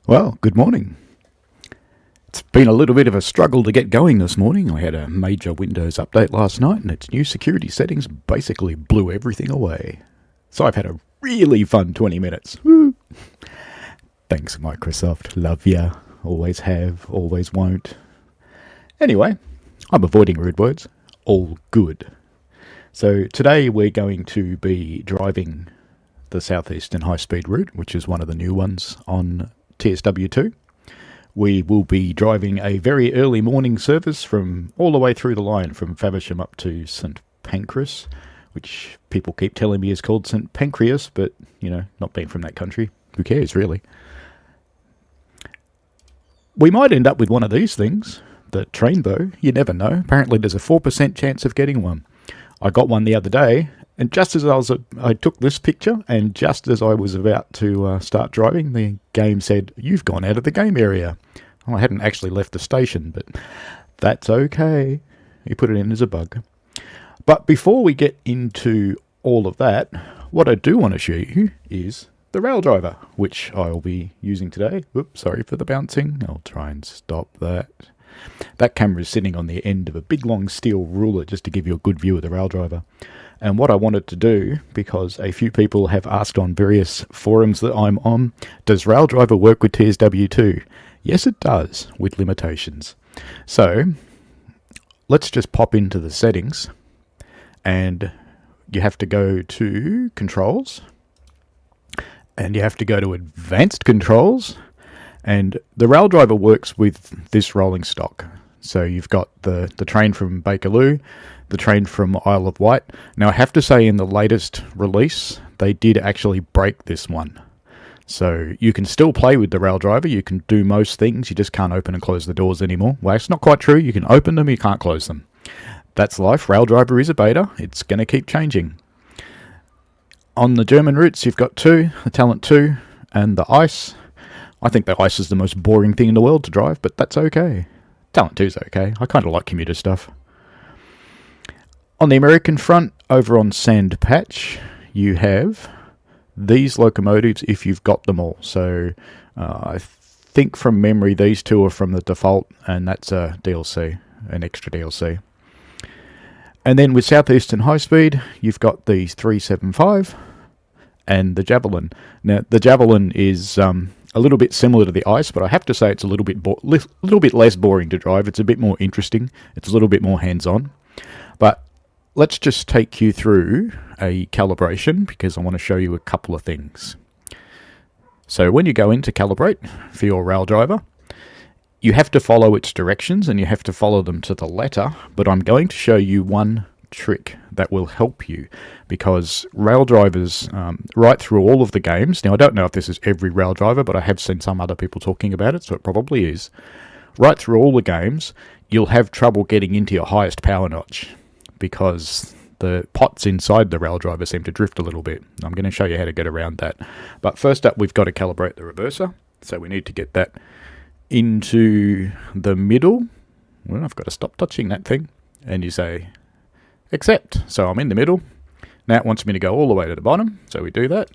Well, good morning. It's been a little bit of a struggle to get going this morning. I had a major Windows update last night and its new security settings basically blew everything away. So I've had a really fun 20 minutes. Woo! Thanks, Microsoft. Love ya. Always have, always won't. Anyway, I'm avoiding rude words. All good. So today we're going to be driving the Southeastern High-Speed route, which is one of the new ones on TSW2. We will be driving a very early morning service from all the way through the line from Faversham up to St Pancras, which people keep telling me is called St Pancras, but, you know, not being from that country, who cares, really? We might end up with one of these things. The train, though, you never know. Apparently there's a 4% chance of getting one. I got one the other day, and just as I took this picture, and just as I was about to start driving, the game said, "You've gone out of the game area." Well, I hadn't actually left the station, but that's okay. You put it in as a bug. But before we get into all of that, what I do want to show you is the Raildriver, which I'll be using today. Oops, sorry for the bouncing. I'll try and stop that. That camera is sitting on the end of a big long steel ruler just to give you a good view of the Raildriver. And what I wanted to do, because a few people have asked on various forums that I'm on, does Raildriver work with TSW2? Yes, it does, with limitations. So, let's just pop into the settings, and you have to go to Controls, and you have to go to Advanced Controls, and the Raildriver works with this rolling stock. So you've got the train from Bakerloo, the train from Isle of Wight. Now I have to say in the latest release, they did actually break this one. So you can still play with the Raildriver, you can do most things, you just can't open and close the doors anymore. Well, it's not quite true, you can open them, you can't close them. That's life, Raildriver is a beta, it's going to keep changing. On the German routes you've got two, the Talent 2 and the Ice. I think the Ice is the most boring thing in the world to drive, but that's okay. Talent 2 is okay. I kind of like commuter stuff. On the American front, over on St Patch, you have these locomotives if you've got them all. So I think from memory these two are from the default, and that's a DLC, an extra DLC. And then with Southeastern High Speed, you've got the 375 and the Javelin. Now the Javelin is a little bit similar to the Ice, but I have to say it's a little bit less boring to drive. It's a bit more interesting. It's a little bit more hands-on. But let's just take you through a calibration because I want to show you a couple of things. So when you go in to calibrate for your Raildriver, you have to follow its directions and you have to follow them to the letter, but I'm going to show you one trick that will help you because Raildrivers right through all of the games, now I don't know if this is every Raildriver, but I have seen some other people talking about it, so it probably is. Right through all the games, you'll have trouble getting into your highest power notch because the pots inside the Raildriver seem to drift a little bit. I'm going to show you how to get around that. But first up, we've got to calibrate the reverser, so we need to get that into the middle. Well, I've got to stop touching that thing, and you say accept. So I'm in the middle. Now it wants me to go all the way to the bottom, so we do that.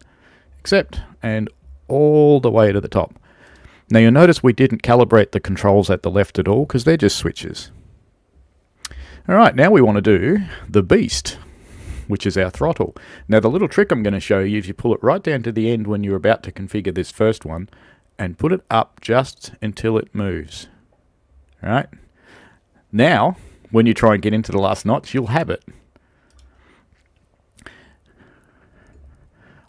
Accept, and all the way to the top. Now you'll notice we didn't calibrate the controls at the left at all, because they're just switches. Alright, now we want to do the beast, which is our throttle. Now the little trick I'm going to show you is you pull it right down to the end when you're about to configure this first one, and put it up just until it moves. Alright? Now, when you try and get into the last notch, you'll have it.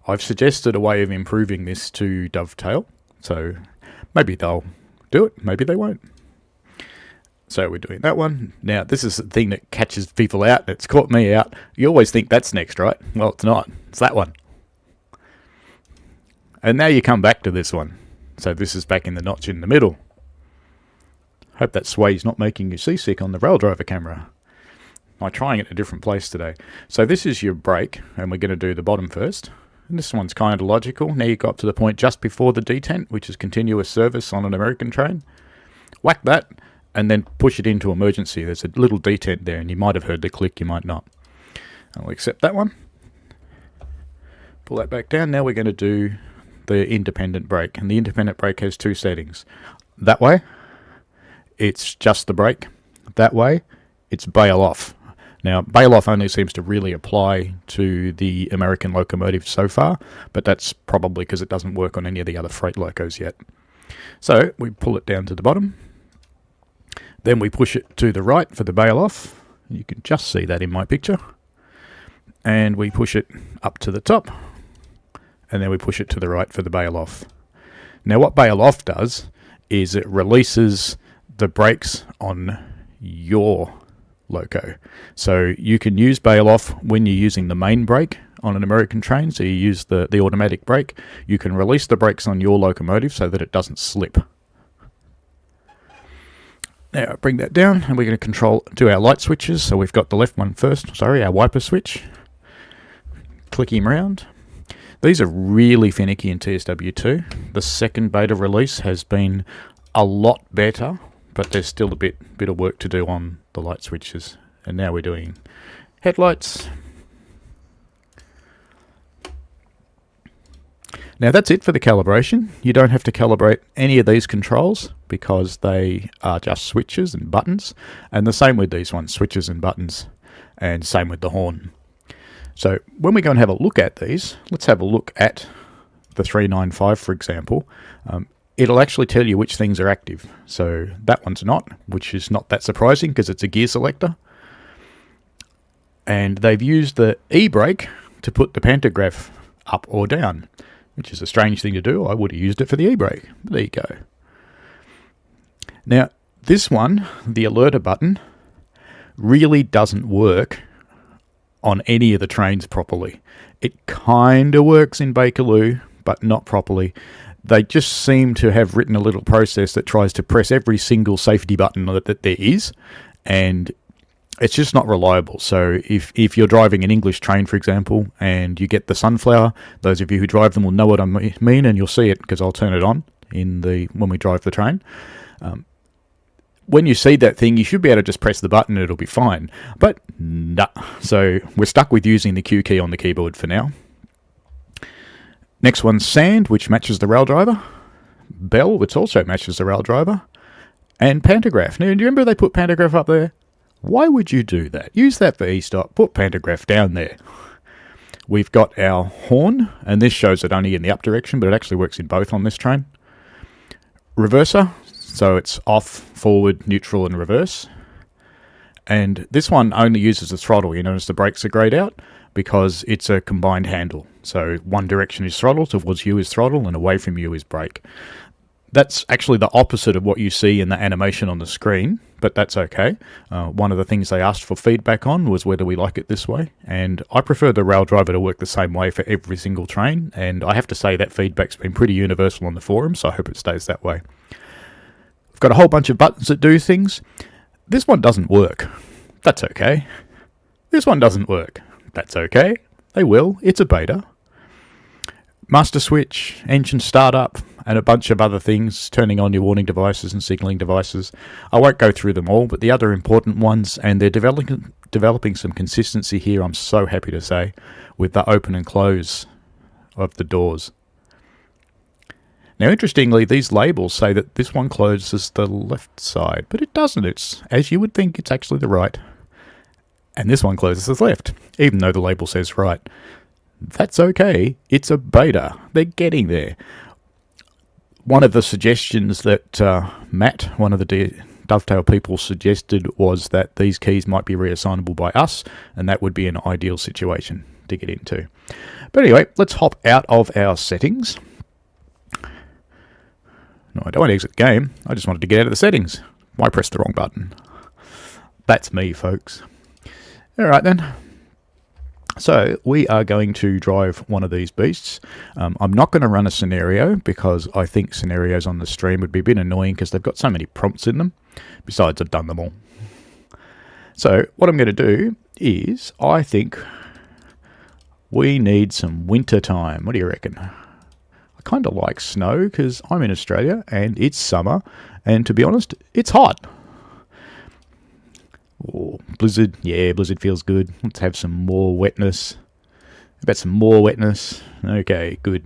I've suggested a way of improving this to dovetail, so maybe they'll do it, maybe they won't. So we're doing that one. Now, this is the thing that catches people out, and it's caught me out. You always think that's next, right? Well, it's not. It's that one. And now you come back to this one. So this is back in the notch in the middle. Hope that sway's not making you seasick on the Raildriver camera. I'm trying it in a different place today. So this is your brake, and we're going to do the bottom first. And this one's kind of logical. Now you got to the point just before the detent, which is continuous service on an American train. Whack that, and then push it into emergency. There's a little detent there, and you might have heard the click, you might not. I'll accept that one. Pull that back down. Now we're going to do the independent brake, and the independent brake has two settings. That way, it's just the brake. That way, it's bail off. Now, bail off only seems to really apply to the American locomotives so far, but that's probably because it doesn't work on any of the other freight locos yet. So we pull it down to the bottom. Then we push it to the right for the bail off. You can just see that in my picture. And we push it up to the top. And then we push it to the right for the bail off. Now what bail off does is it releases the brakes on your loco. So you can use bail off when you're using the main brake on an American train. So you use the automatic brake. You can release the brakes on your locomotive so that it doesn't slip. Now bring that down and we're going to do our light switches. So we've got the left one first, our wiper switch. Click him round. These are really finicky in TSW2. The second beta release has been a lot better, but there's still a bit of work to do on the light switches. And now we're doing headlights. Now that's it for the calibration. You don't have to calibrate any of these controls because they are just switches and buttons. And the same with these ones, switches and buttons. And same with the horn. So when we go and have a look at these, let's have a look at the 395, for example. It'll actually tell you which things are active. So that one's not, which is not that surprising because it's a gear selector. And they've used the e-brake to put the pantograph up or down, which is a strange thing to do. I would have used it for the e-brake. There you go. Now, this one, the alerter button, really doesn't work on any of the trains properly. It kind of works in Bakerloo, but not properly. They just seem to have written a little process that tries to press every single safety button that there is, and it's just not reliable. So if you're driving an English train, for example, and you get the sunflower, those of you who drive them will know what I mean, and you'll see it because I'll turn it on when we drive the train. When you see that thing, you should be able to just press the button and it'll be fine. But nah. So we're stuck with using the Q key on the keyboard for now. Next one's Sand, which matches the Raildriver. Bell, which also matches the Raildriver. And Pantograph. Now, do you remember they put Pantograph up there? Why would you do that? Use that for e-stop. Put Pantograph down there. We've got our horn, and this shows it only in the up direction, but it actually works in both on this train. Reverser, so it's off, forward, neutral, and reverse. And this one only uses the throttle. You notice the brakes are greyed out because it's a combined handle. So one direction is throttle, towards you is throttle, and away from you is brake. That's actually the opposite of what you see in the animation on the screen, but that's okay. One of the things they asked for feedback on was whether we like it this way, and I prefer the Raildriver to work the same way for every single train, and I have to say that feedback's been pretty universal on the forum, so I hope it stays that way. We've got a whole bunch of buttons that do things. This one doesn't work. That's okay. This one doesn't work. That's okay. They will. It's a beta. Master switch, engine startup, and a bunch of other things, turning on your warning devices and signalling devices. I won't go through them all, but the other important ones, and they're developing some consistency here, I'm so happy to say, with the open and close of the doors. Now, interestingly, these labels say that this one closes the left side, but it doesn't. It's, as you would think, it's actually the right. And this one closes the left, even though the label says right. That's okay. It's a beta. They're getting there. One of the suggestions that Matt, one of the Dovetail people, suggested was that these keys might be reassignable by us, and that would be an ideal situation to get into. But anyway, let's hop out of our settings. No, I don't want to exit the game. I just wanted to get out of the settings. Why press the wrong button? That's me, folks. All right, then. So we are going to drive one of these beasts. I'm not going to run a scenario because I think scenarios on the stream would be a bit annoying because they've got so many prompts in them. Besides, I've done them all. So what I'm going to do is I think we need some winter time. What do you reckon? I kind of like snow because I'm in Australia and it's summer. And to be honest, it's hot. Oh, blizzard. Yeah, blizzard feels good. Let's have some more wetness. How about some more wetness? Okay, good.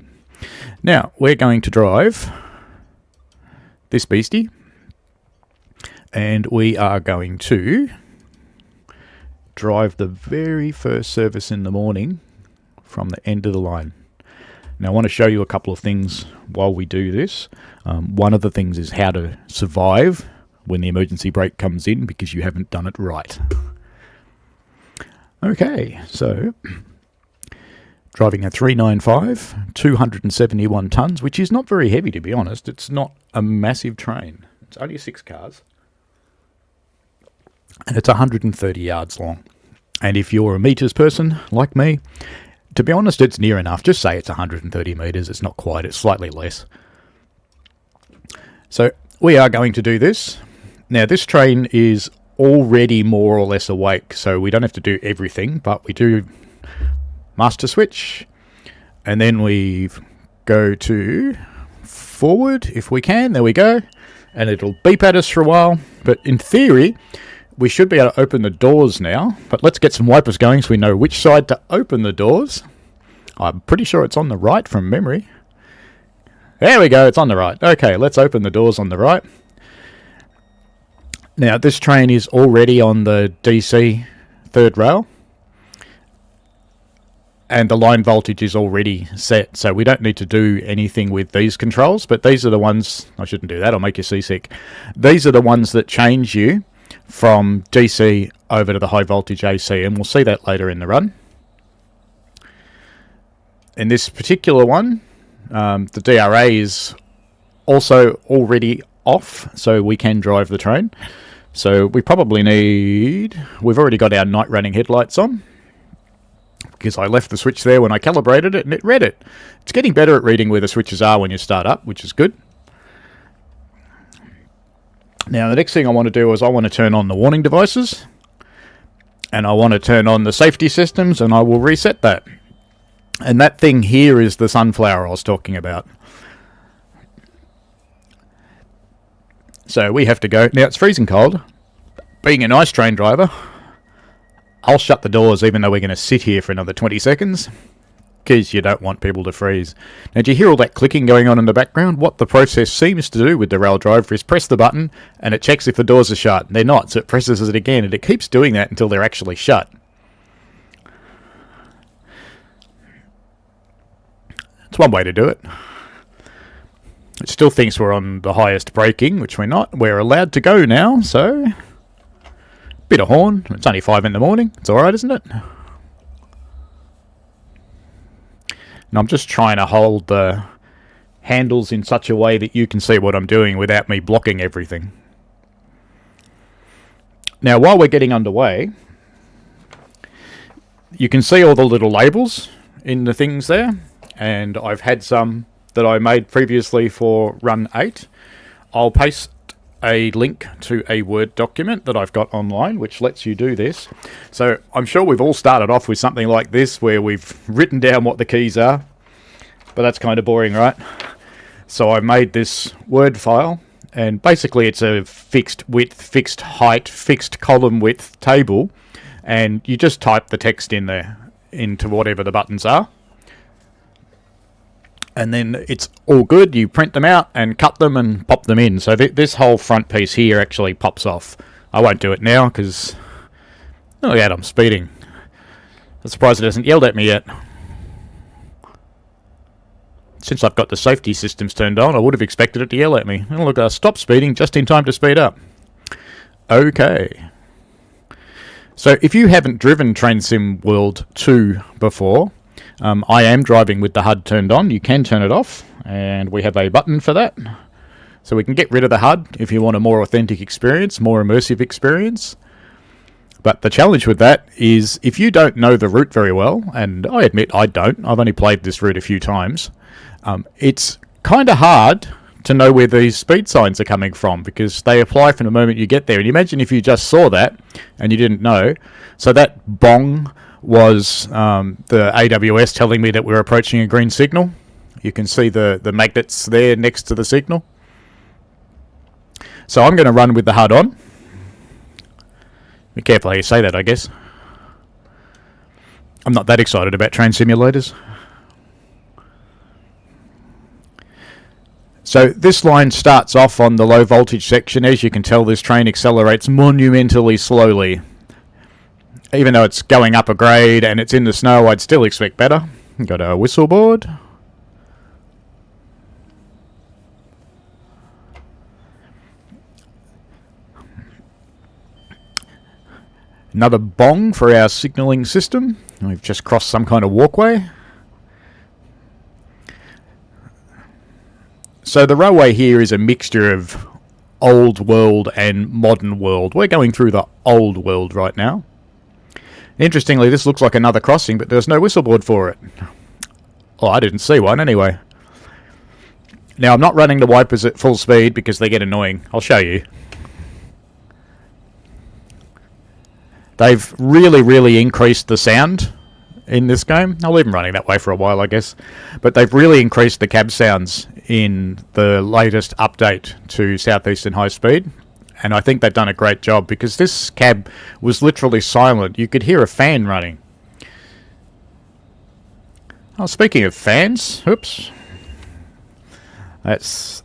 Now, we're going to drive this beastie, and we are going to drive the very first service in the morning from the end of the line. Now, I want to show you a couple of things while we do this. One of the things is how to survive when the emergency brake comes in because you haven't done it right. Okay, so driving a 395, 271 tonnes, which is not very heavy, to be honest. It's not a massive train. It's only 6 cars. And it's 130 yards long. And if you're a metres person, like me, to be honest, it's near enough. Just say it's 130 metres. It's not quite. It's slightly less. So we are going to do this. Now, this train is already more or less awake, so we don't have to do everything, but we do master switch, and then we go to forward if we can. There we go. And it'll beep at us for a while, but in theory we should be able to open the doors now. But let's get some wipers going so we know which side to open the doors. I'm pretty sure it's on the right from memory. There we go, it's on the right. Okay, let's open the doors on the right. Now, this train is already on the DC third rail, and the line voltage is already set, so we don't need to do anything with these controls. But these are the ones, I shouldn't do that, I'll make you seasick. These are the ones that change you from DC over to the high voltage AC, and we'll see that later in the run. In this particular one, the DRA is also already off, so we can drive the train. So we probably need... We've already got our night running headlights on, because I left the switch there when I calibrated it and it read it. It's getting better at reading where the switches are when you start up, which is good. Now, the next thing I want to do is I want to turn on the warning devices, and I want to turn on the safety systems, and I will reset that. And that thing here is the sunflower I was talking about. So we have to go. Now, it's freezing cold. Being a nice train driver, I'll shut the doors even though we're going to sit here for another 20 seconds, because you don't want people to freeze. Now, do you hear all that clicking going on in the background? What the process seems to do with the Raildriver is press the button and it checks if the doors are shut. They're not, so it presses it again, and it keeps doing that until they're actually shut. It's one way to do it. It still thinks we're on the highest braking, which we're not. We're allowed to go now, so... Bit of horn. It's only 5 in the morning. It's alright, isn't it? And I'm just trying to hold the handles in such a way that you can see what I'm doing without me blocking everything. Now, while we're getting underway, you can see all the little labels in the things there. And I've had some that I made previously for Run 8. I'll paste a link to a Word document that I've got online, which lets you do this. So I'm sure we've all started off with something like this, where we've written down what the keys are, but that's kind of boring, right? So I made this Word file, and basically it's a fixed width, fixed height, fixed column width table, and you just type the text in there into whatever the buttons are. And then it's all good. You print them out and cut them and pop them in. So this whole front piece here actually pops off. I won't do it now because... Oh yeah, I'm speeding. I'm surprised it hasn't yelled at me yet. Since I've got the safety systems turned on, I would have expected it to yell at me. Oh look, stop speeding just in time to speed up. Okay. So if you haven't driven Train Sim World 2 before... I am driving with the HUD turned on. You can turn it off, and we have a button for that. So we can get rid of the HUD if you want a more authentic experience, more immersive experience. But the challenge with that is if you don't know the route very well, and I admit I don't, I've only played this route a few times, it's kind of hard to know where these speed signs are coming from, because they apply from the moment you get there. And imagine if you just saw that and you didn't know. So that bong was the AWS telling me that we're approaching a green signal. You can see the magnets there next to the signal. So I'm going to run with the HUD on. Be careful how you say that, I guess. I'm not that excited about train simulators. So this line starts off on the low voltage section. As you can tell, this train accelerates monumentally slowly. Even though it's going up a grade and it's in the snow, I'd still expect better. Got a whistle board. Another bong for our signalling system. We've just crossed some kind of walkway. So the railway here is a mixture of old world and modern world. We're going through the old world right now. Interestingly, this looks like another crossing, but there's no whistle board for it. Oh, I didn't see one anyway. Now, I'm not running the wipers at full speed because they get annoying. I'll show you. They've really increased the sound in this game. I'll leave them running that way for a while, I guess. But they've really increased the cab sounds in the latest update to Southeastern High Speed. And I think they've done a great job because this cab was literally silent. You could hear a fan running. Oh, speaking of fans, oops. That's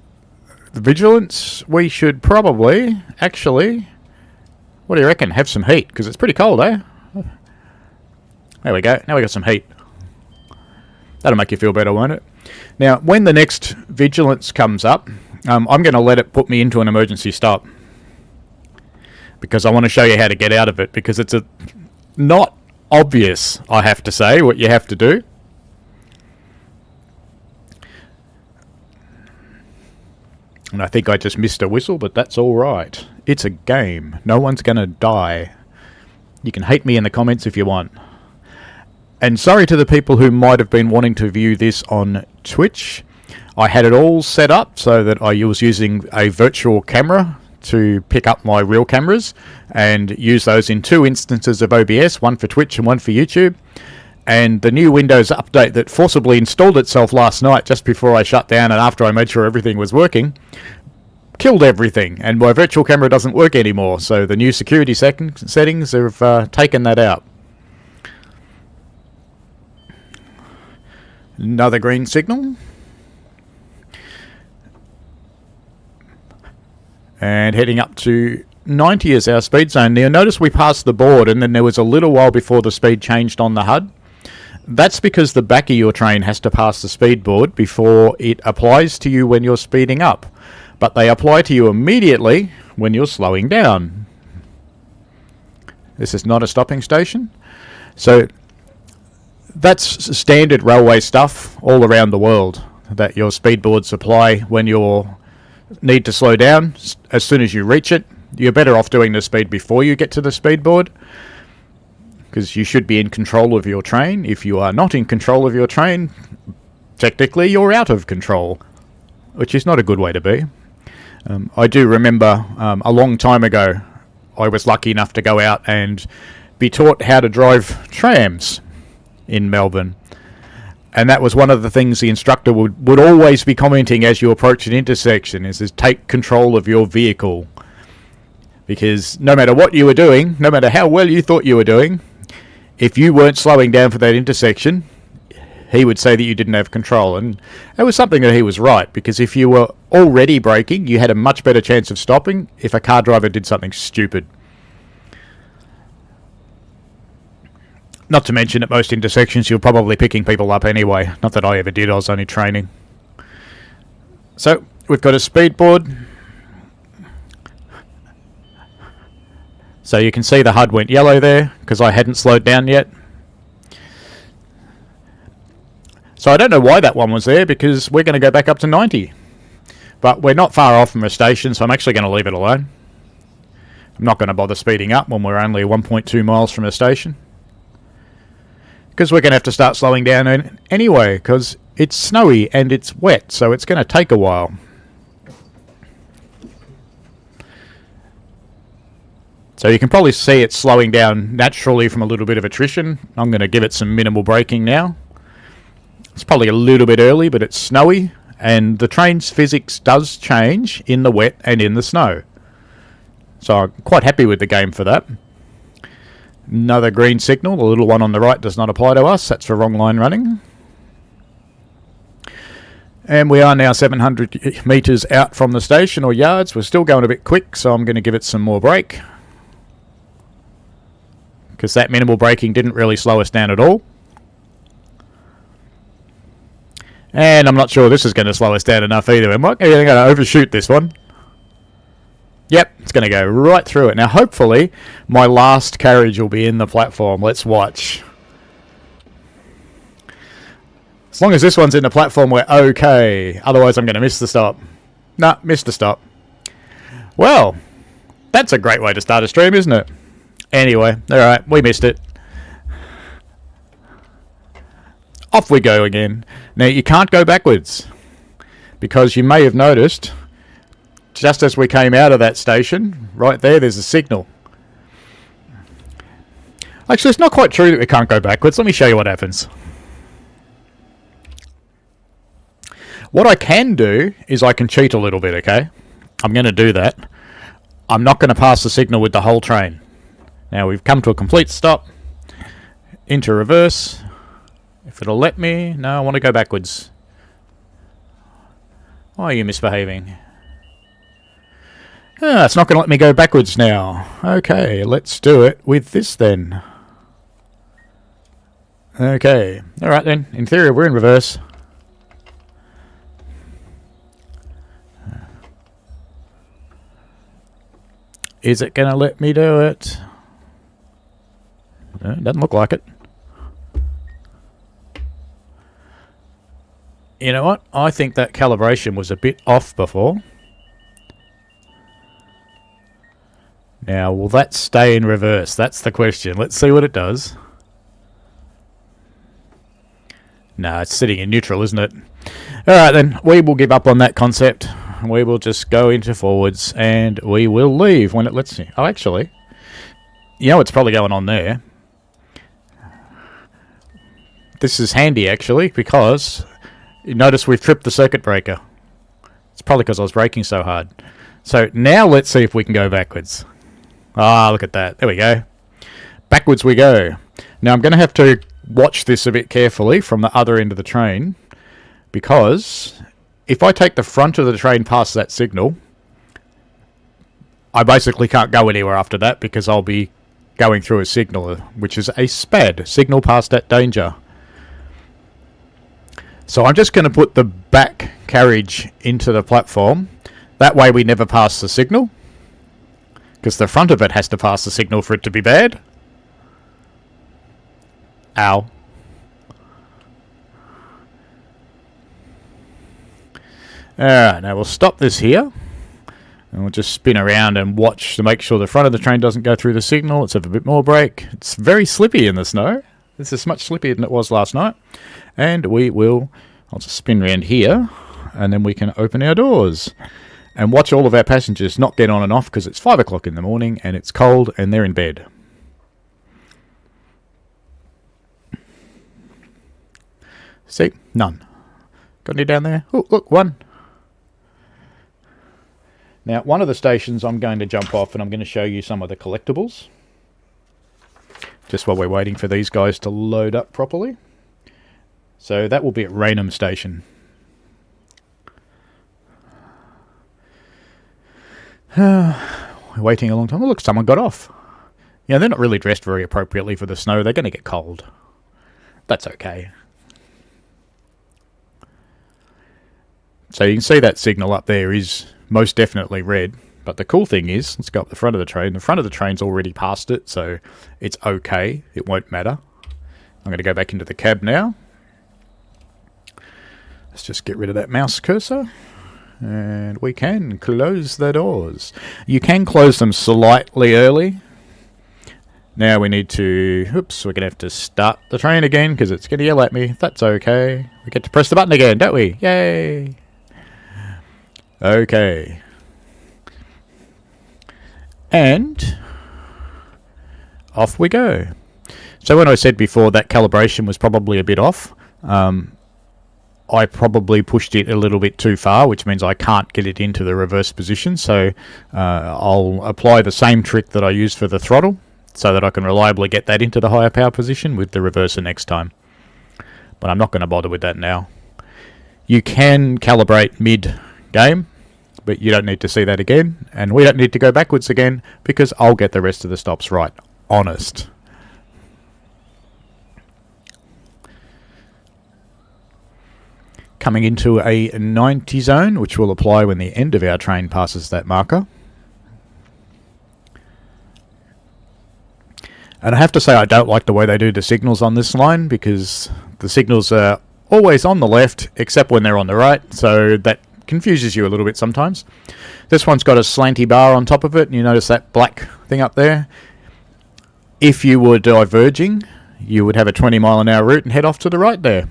the Vigilance. We should probably, actually, what do you reckon? Have some heat, because it's pretty cold, eh? There we go. Now we got some heat. That'll make you feel better, won't it? Now, when the next Vigilance comes up, I'm going to let it put me into an emergency stop. Because I want to show you how to get out of it, because it's not obvious, I have to say, what you have to do. And I think I just missed a whistle, but that's alright. It's a game. No one's going to die. You can hate me in the comments if you want. And sorry to the people who might have been wanting to view this on Twitch. I had it all set up so that I was using a virtual camera to pick up my real cameras and use those in 2 instances of OBS, one for Twitch and one for YouTube. And the new Windows update that forcibly installed itself last night just before I shut down and after I made sure everything was working, killed everything, and my virtual camera doesn't work anymore. So the new security settings have taken that out. Another green signal. And heading up to 90 is our speed zone. Now notice we passed the board and then there was a little while before the speed changed on the HUD. That's because the back of your train has to pass the speed board before it applies to you when you're speeding up. But they apply to you immediately when you're slowing down. This is not a stopping station. So that's standard railway stuff all around the world, that your speed boards apply when you need to slow down. As soon as you reach it, you're better off doing the speed before you get to the speed board, because you should be in control of your train. If you are not in control of your train, technically you're out of control, which is not a good way to be. I do remember a long time ago, I was lucky enough to go out and be taught how to drive trams in Melbourne. And that was one of the things the instructor would always be commenting as you approach an intersection, is take control of your vehicle. Because no matter what you were doing, no matter how well you thought you were doing, if you weren't slowing down for that intersection, he would say that you didn't have control. And it was something that he was right, because if you were already braking, you had a much better chance of stopping if a car driver did something stupid. Not to mention at most intersections you're probably picking people up anyway. Not that I ever did, I was only training. So we've got a speed board. So you can see the HUD went yellow there because I hadn't slowed down yet. So I don't know why that one was there, because we're going to go back up to 90. But we're not far off from a station, so I'm actually going to leave it alone. I'm not going to bother speeding up when we're only 1.2 miles from a station, because we're going to have to start slowing down anyway, because it's snowy and it's wet, so it's going to take a while. So you can probably see it slowing down naturally from a little bit of attrition. I'm going to give it some minimal braking now. It's probably a little bit early, but it's snowy, and the train's physics does change in the wet and in the snow. So I'm quite happy with the game for that. Another green signal. The little one on the right does not apply to us. That's for wrong line running. And we are now 700 metres out from the station, or yards. We're still going a bit quick, so I'm going to give it some more brake, because that minimal braking didn't really slow us down at all. And I'm not sure this is going to slow us down enough either. Am I going to overshoot this one? Yep, it's going to go right through it. Now, hopefully, my last carriage will be in the platform. Let's watch. As long as this one's in the platform, we're okay. Otherwise, I'm going to miss the stop. Nah, missed the stop. Well, that's a great way to start a stream, isn't it? Anyway, alright, we missed it. Off we go again. Now, you can't go backwards, because you may have noticed, just as we came out of that station, right there's a signal. Actually, it's not quite true that we can't go backwards. Let me show you what happens. What I can do is I can cheat a little bit, okay? I'm going to do that. I'm not going to pass the signal with the whole train. Now, we've come to a complete stop. Into reverse. If it'll let me. No, I want to go backwards. Why are you misbehaving? Ah, it's not going to let me go backwards now. Okay, let's do it with this then. Okay. Alright then. In theory, we're in reverse. Is it going to let me do it? No, it doesn't look like it. You know what? I think that calibration was a bit off before. Now, will that stay in reverse? That's the question. Let's see what it does. No, it's sitting in neutral, isn't it? Alright then, we will give up on that concept. We will just go into forwards and we will leave when it lets me. Oh, actually, you know what's probably going on there? This is handy, actually, because you notice we've tripped the circuit breaker. It's probably because I was braking so hard. So now let's see if we can go backwards. Ah, look at that. There we go. Backwards we go. Now I'm going to have to watch this a bit carefully from the other end of the train, because if I take the front of the train past that signal, I basically can't go anywhere after that, because I'll be going through a signal, which is a SPAD, signal past at danger. So I'm just going to put the back carriage into the platform. That way we never pass the signal, because the front of it has to pass the signal for it to be bad. Ow. Alright, now we'll stop this here. And we'll just spin around and watch to make sure the front of the train doesn't go through the signal. Let's have a bit more brake. It's very slippy in the snow. This is much slippier than it was last night. And we will... I'll just spin around here. And then we can open our doors. And watch all of our passengers not get on and off, because it's 5 o'clock in the morning and it's cold and they're in bed. See? None. Got any down there? Oh, look, one. Now, one of the stations I'm going to jump off and I'm going to show you some of the collectibles. Just while we're waiting for these guys to load up properly. So that will be at Raynham Station. We're waiting a long time. Oh, look, someone got off. Yeah, they're not really dressed very appropriately for the snow. They're going to get cold. That's okay. So you can see that signal up there is most definitely red. But the cool thing is, let's go up the front of the train. The front of the train's already past it, so it's okay. It won't matter. I'm going to go back into the cab now. Let's just get rid of that mouse cursor. And we can close the doors. You can close them slightly early. Now we need to... Oops, we're going to have to start the train again because it's going to yell at me. That's okay. We get to press the button again, don't we? Yay! Okay. And off we go. So when I said before that calibration was probably a bit off, I probably pushed it a little bit too far, which means I can't get it into the reverse position. So I'll apply the same trick that I used for the throttle so that I can reliably get that into the higher power position with the reverser next time. But I'm not going to bother with that now. You can calibrate mid-game, but you don't need to see that again, and we don't need to go backwards again because I'll get the rest of the stops right. Honest. Coming into a 90 zone, which will apply when the end of our train passes that marker. And I have to say I don't like the way they do the signals on this line, because the signals are always on the left except when they're on the right, so that confuses you a little bit sometimes. This one's got a slanty bar on top of it, and you notice that black thing up there. If you were diverging, you would have a 20-mile-an-hour route and head off to the right there.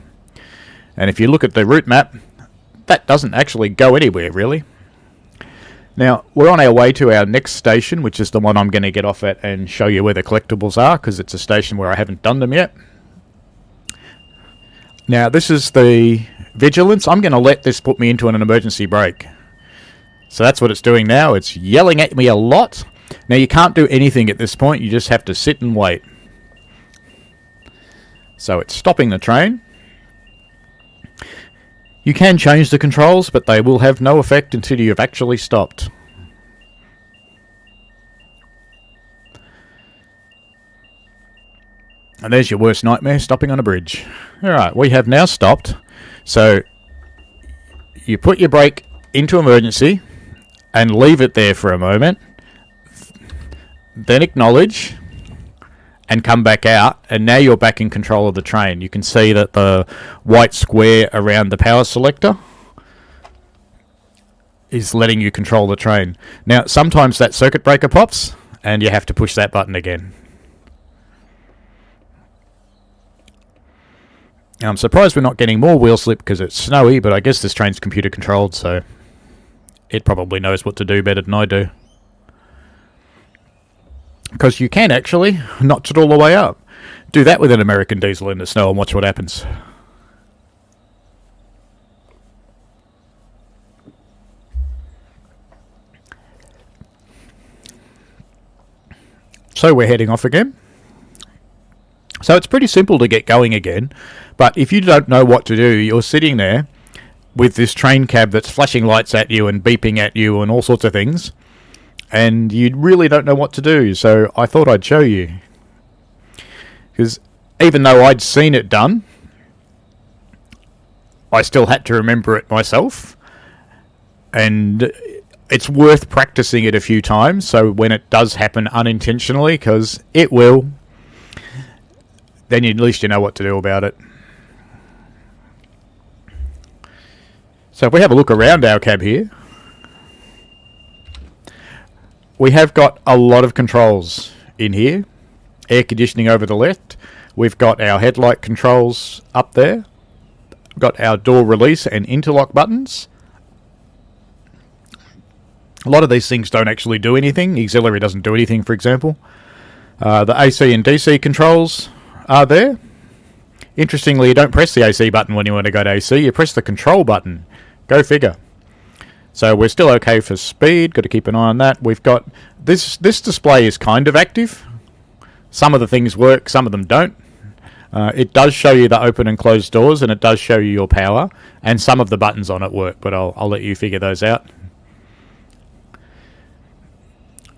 And if you look at the route map, that doesn't actually go anywhere, really. Now, we're on our way to our next station, which is the one I'm going to get off at and show you where the collectibles are, because it's a station where I haven't done them yet. Now, this is the Vigilance. I'm going to let this put me into an emergency brake. So that's what it's doing now. It's yelling at me a lot. Now, you can't do anything at this point. You just have to sit and wait. So it's stopping the train. You can change the controls, but they will have no effect until you've actually stopped. And there's your worst nightmare, stopping on a bridge. Alright, we have now stopped. So, you put your brake into emergency and leave it there for a moment. Then acknowledge and come back out, and now you're back in control of the train. You can see that the white square around the power selector is letting you control the train. Now, sometimes that circuit breaker pops, and you have to push that button again. Now, I'm surprised we're not getting more wheel slip because it's snowy, but I guess this train's computer controlled, so it probably knows what to do better than I do. Because you can actually notch it all the way up. Do that with an American diesel in the snow and watch what happens. So we're heading off again. So it's pretty simple to get going again, but if you don't know what to do, you're sitting there with this train cab that's flashing lights at you and beeping at you and all sorts of things, and you really don't know what to do, so I thought I'd show you. Because even though I'd seen it done, I still had to remember it myself, and it's worth practicing it a few times, so when it does happen unintentionally, because it will, then at least you know what to do about it. So if we have a look around our cab here, we have got a lot of controls in here. Air conditioning over the left. We've got our headlight controls up there. We've got our door release and interlock buttons. A lot of these things don't actually do anything. Auxiliary doesn't do anything, for example. The AC and DC controls are there. Interestingly, you don't press the AC button when you want to go to AC. You press the control button. Go figure. So we're still okay for speed. Got to keep an eye on that. We've got this display is kind of active. Some of the things work, some of them don't. It does show you the open and closed doors, and it does show you your power, and some of the buttons on it work, but I'll let you figure those out.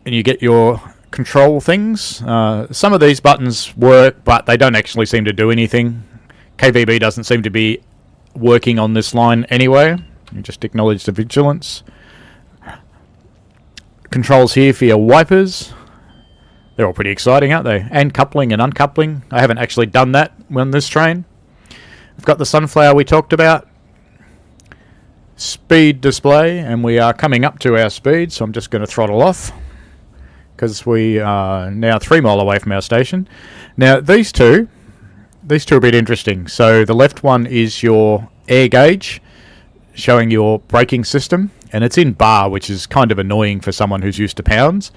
And you get your control things. Some of these buttons work, but they don't actually seem to do anything. KVB doesn't seem to be working on this line anyway. You just acknowledge the vigilance. Controls here for your wipers. They're all pretty exciting, aren't they? And coupling and uncoupling. I haven't actually done that on this train. We've got the sunflower we talked about. Speed display, and we are coming up to our speed, so I'm just going to throttle off because we are now 3 miles away from our station. Now, these two are a bit interesting. So the left one is your air gauge, showing your braking system, and it's in bar, which is kind of annoying for someone who's used to pounds.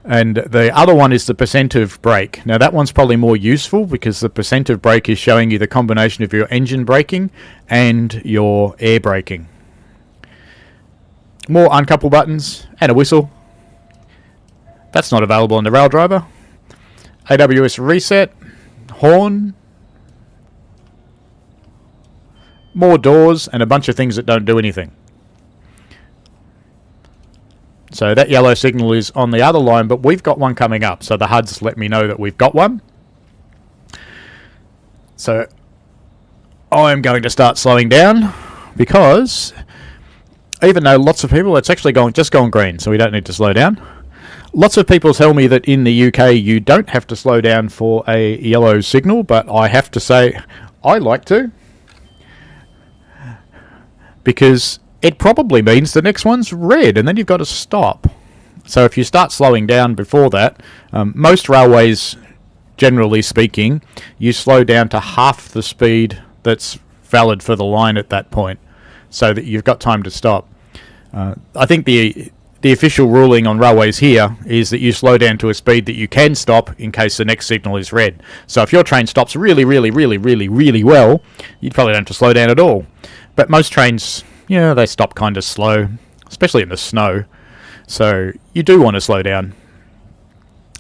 And the other one is the percent of brake. Now that one's probably more useful because the percent of brake is showing you the combination of your engine braking and your air braking. More uncouple buttons and a whistle. That's not available on the Raildriver. AWS reset, horn, more doors, and a bunch of things that don't do anything. So that yellow signal is on the other line, but we've got one coming up. So the HUD's let me know that we've got one. So I'm going to start slowing down, because even though lots of people, it's actually just gone green, so we don't need to slow down. Lots of people tell me that in the UK you don't have to slow down for a yellow signal, but I have to say I like to, because it probably means the next one's red, and then you've got to stop. So if you start slowing down before that, most railways, generally speaking, you slow down to half the speed that's valid for the line at that point, so that you've got time to stop. I think the official ruling on railways here is that you slow down to a speed that you can stop in case the next signal is red. So if your train stops really, really, really, really, really well, you probably don't have to slow down at all. But most trains, yeah, they stop kind of slow, especially in the snow. So you do want to slow down.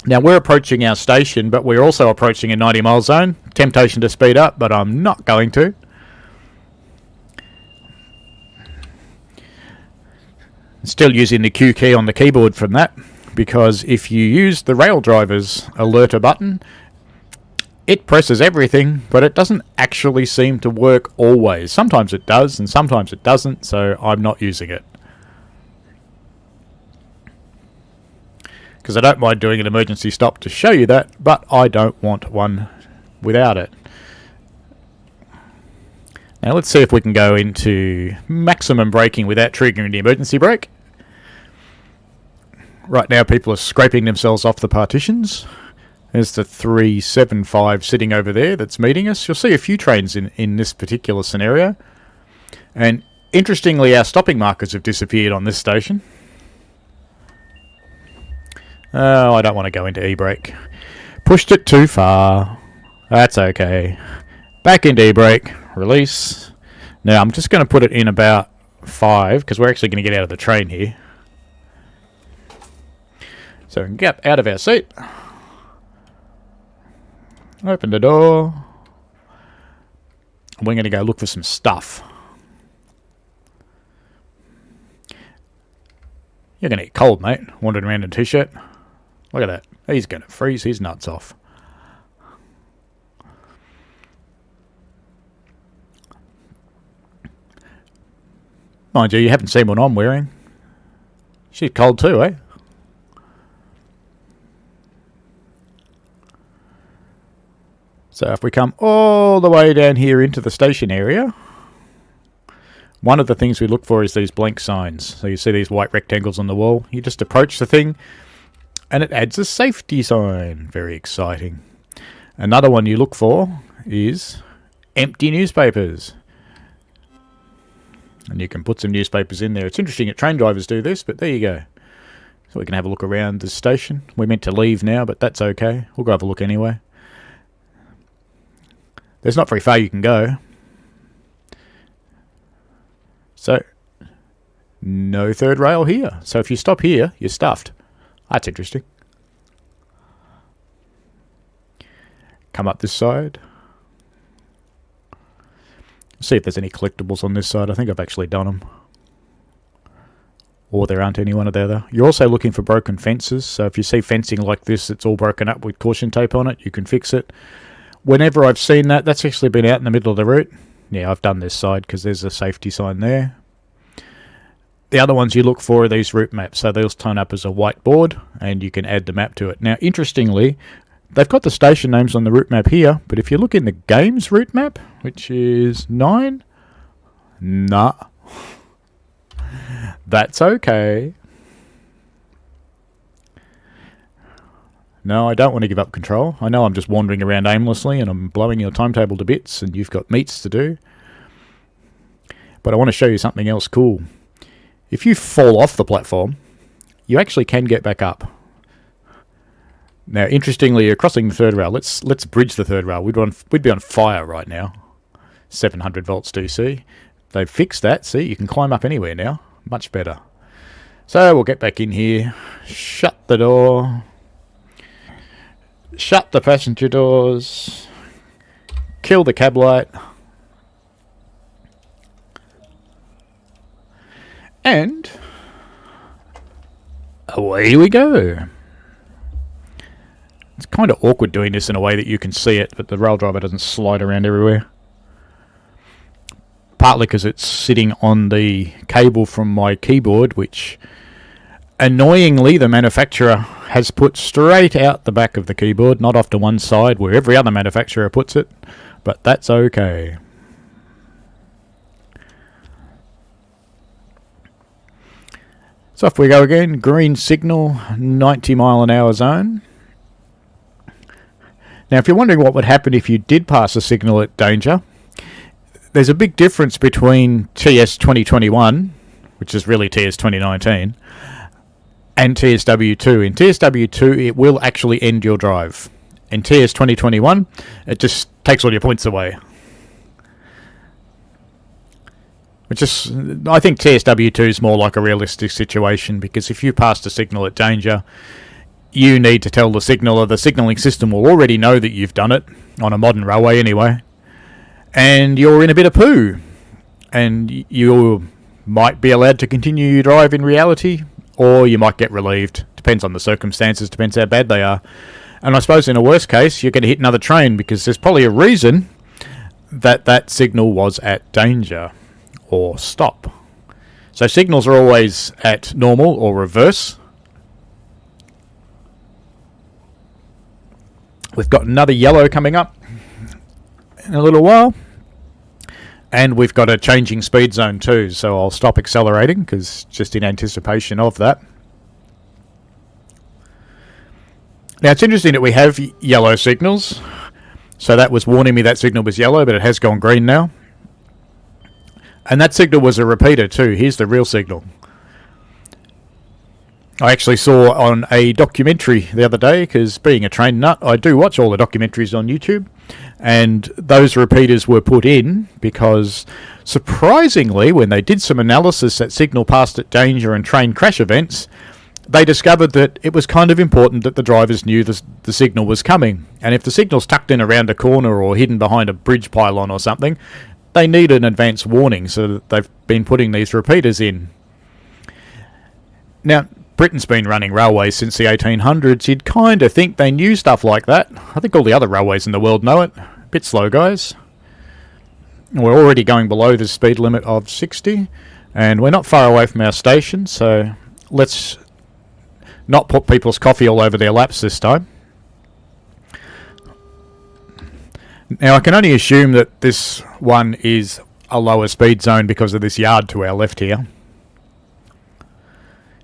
Now we're approaching our station, but we're also approaching a 90-mile zone. Temptation to speed up, but I'm not going to. Still using the Q key on the keyboard from that, because if you use the Raildriver's alerter button, it presses everything, but it doesn't actually seem to work always. Sometimes it does, and sometimes it doesn't, so I'm not using it. Because I don't mind doing an emergency stop to show you that, but I don't want one without it. Now let's see if we can go into maximum braking without triggering the emergency brake. Right now people are scraping themselves off the partitions. There's the 375 sitting over there that's meeting us. You'll see a few trains in this particular scenario. And interestingly, our stopping markers have disappeared on this station. Oh, I don't want to go into e-brake. Pushed it too far. That's okay. Back into e-brake. Release. Now I'm just going to put it in about 5, because we're actually going to get out of the train here. So we can get out of our seat. Open the door. We're going to go look for some stuff. You're going to get cold, mate. Wandering around in a t-shirt. Look at that. He's going to freeze his nuts off. Mind you haven't seen what I'm wearing. She's cold too, eh? So if we come all the way down here into the station area, one of the things we look for is these blank signs. So you see these white rectangles on the wall. You just approach the thing and it adds a safety sign. Very exciting. Another one you look for is empty newspapers. And you can put some newspapers in there. It's interesting that train drivers do this, but there you go. So we can have a look around the station. We're meant to leave now, but that's okay. We'll go have a look anyway. There's not very far you can go. So, no third rail here. So if you stop here, you're stuffed. That's interesting. Come up this side. See if there's any collectibles on this side. I think I've actually done them. Or there aren't any one or the other. You're also looking for broken fences. So if you see fencing like this, it's all broken up with caution tape on it. You can fix it. Whenever I've seen that, that's actually been out in the middle of the route. Yeah, I've done this side because there's a safety sign there. The other ones you look for are these route maps. So they'll turn up as a whiteboard and you can add the map to it. Now, interestingly, they've got the station names on the route map here, but if you look in the game's route map, which is 9, nah, that's okay. No, I don't want to give up control. I know I'm just wandering around aimlessly and I'm blowing your timetable to bits and you've got meets to do. But I want to show you something else cool. If you fall off the platform, you actually can get back up. Now, interestingly, you're crossing the third rail. Let's bridge the third rail. We'd be on fire right now. 700 volts DC. They've fixed that. See, you can climb up anywhere now. Much better. So we'll get back in here. Shut the door. Shut the passenger doors. Kill the cab light. And away we go. It's kind of awkward doing this in a way that you can see it, but the Raildriver doesn't slide around everywhere. Partly because it's sitting on the cable from my keyboard, which annoyingly the manufacturer has put straight out the back of the keyboard, not off to one side where every other manufacturer puts it, but that's okay. So off we go again, green signal, 90 mile an hour zone. Now if you're wondering what would happen if you did pass a signal at danger, there's a big difference between TS2021, which is really TS 2019, and TSW2. In TSW2 it will actually end your drive. In TS 2021 it just takes all your points away. Which is, I think TSW2 is more like a realistic situation, because if you passed a signal at danger, you need to tell the signaller. The signalling system will already know that you've done it, on a modern railway anyway, and you're in a bit of poo, and you might be allowed to continue your drive in reality, or you might get relieved. Depends on the circumstances, depends how bad they are. And I suppose in a worst case, you're going to hit another train, because there's probably a reason that that signal was at danger or stop. So signals are always at normal or reverse. We've got another yellow coming up in a little while, and we've got a changing speed zone too, so I'll stop accelerating because just in anticipation of that. Now it's interesting that we have yellow signals, so that was warning me that signal was yellow, but it has gone green now. And that signal was a repeater too. Here's the real signal. I actually saw on a documentary the other day, because being a train nut, I do watch all the documentaries on YouTube, and those repeaters were put in because, surprisingly, when they did some analysis at signal passed at danger and train crash events, they discovered that it was kind of important that the drivers knew the signal was coming. And if the signal's tucked in around a corner or hidden behind a bridge pylon or something, they need an advance warning, so that they've been putting these repeaters in. Now, Britain's been running railways since the 1800s. You'd kind of think they knew stuff like that. I think all the other railways in the world know it. A bit slow, guys. We're already going below the speed limit of 60, and we're not far away from our station, so let's not put people's coffee all over their laps this time. Now, I can only assume that this one is a lower speed zone because of this yard to our left here.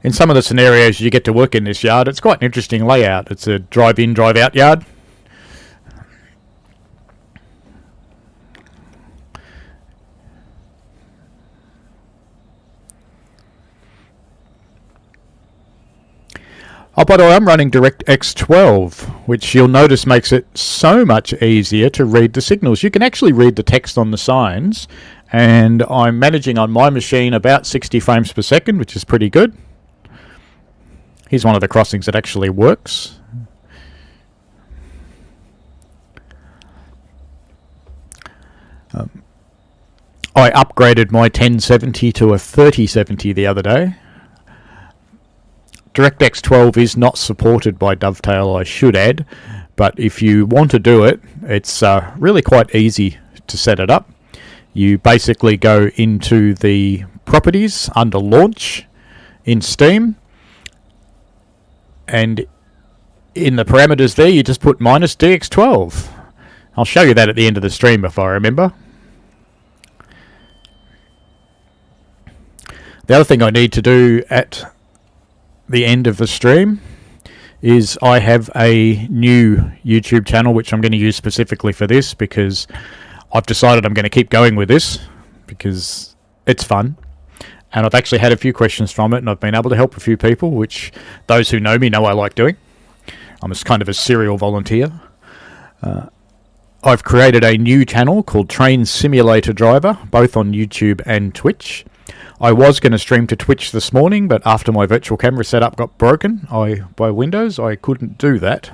In some of the scenarios you get to work in this yard, it's quite an interesting layout. It's a drive-in, drive-out yard. Oh, by the way, I'm running DirectX 12, which you'll notice makes it so much easier to read the signals. You can actually read the text on the signs, and I'm managing on my machine about 60 frames per second, which is pretty good. Here's one of the crossings that actually works. I upgraded my 1070 to a 3070 the other day. DirectX 12 is not supported by Dovetail, I should add, but if you want to do it, it's really quite easy to set it up. You basically go into the properties under Launch in Steam, and in the parameters there you just put -DX12. I'll show you that at the end of the stream if I remember. The other thing I need to do at the end of the stream is I have a new YouTube channel which I'm going to use specifically for this, because I've decided I'm going to keep going with this because it's fun, and I've actually had a few questions from it, and I've been able to help a few people, which those who know me know I like doing. I'm just kind of a serial volunteer. I've created a new channel called Train Simulator Driver, both on YouTube and Twitch. I was going to stream to Twitch this morning, but after my virtual camera setup got broken by Windows, I couldn't do that.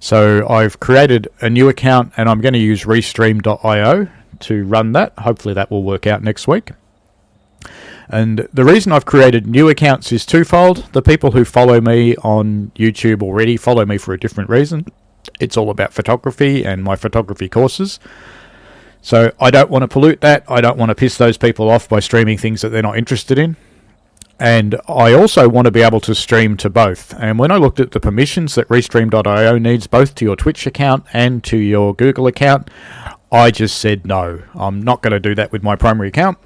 So I've created a new account, and I'm going to use restream.io to run that. Hopefully that will work out next week. And the reason I've created new accounts is twofold. The people who follow me on YouTube already follow me for a different reason. It's all about photography and my photography courses. So I don't want to pollute that. I don't want to piss those people off by streaming things that they're not interested in. And I also want to be able to stream to both. And when I looked at the permissions that Restream.io needs, both to your Twitch account and to your Google account, I just said no. I'm not going to do that with my primary account.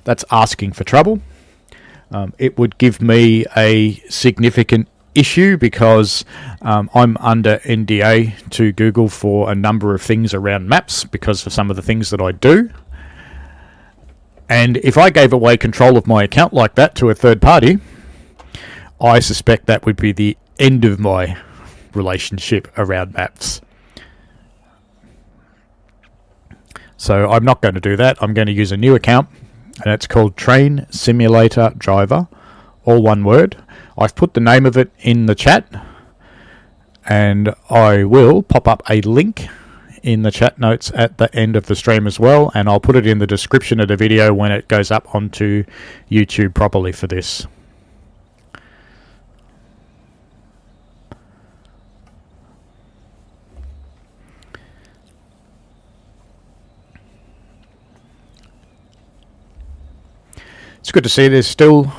That's asking for trouble. It would give me a significant issue because I'm under NDA to Google for a number of things around maps because of some of the things that I do. And if I gave away control of my account like that to a third party, I suspect that would be the end of my relationship around maps. So I'm not going to do that. I'm going to use a new account, and it's called Train Simulator Driver, all one word. I've put the name of it in the chat, and I will pop up a link in the chat notes at the end of the stream as well, and I'll put it in the description of the video when it goes up onto YouTube properly for this. It's good to see there's still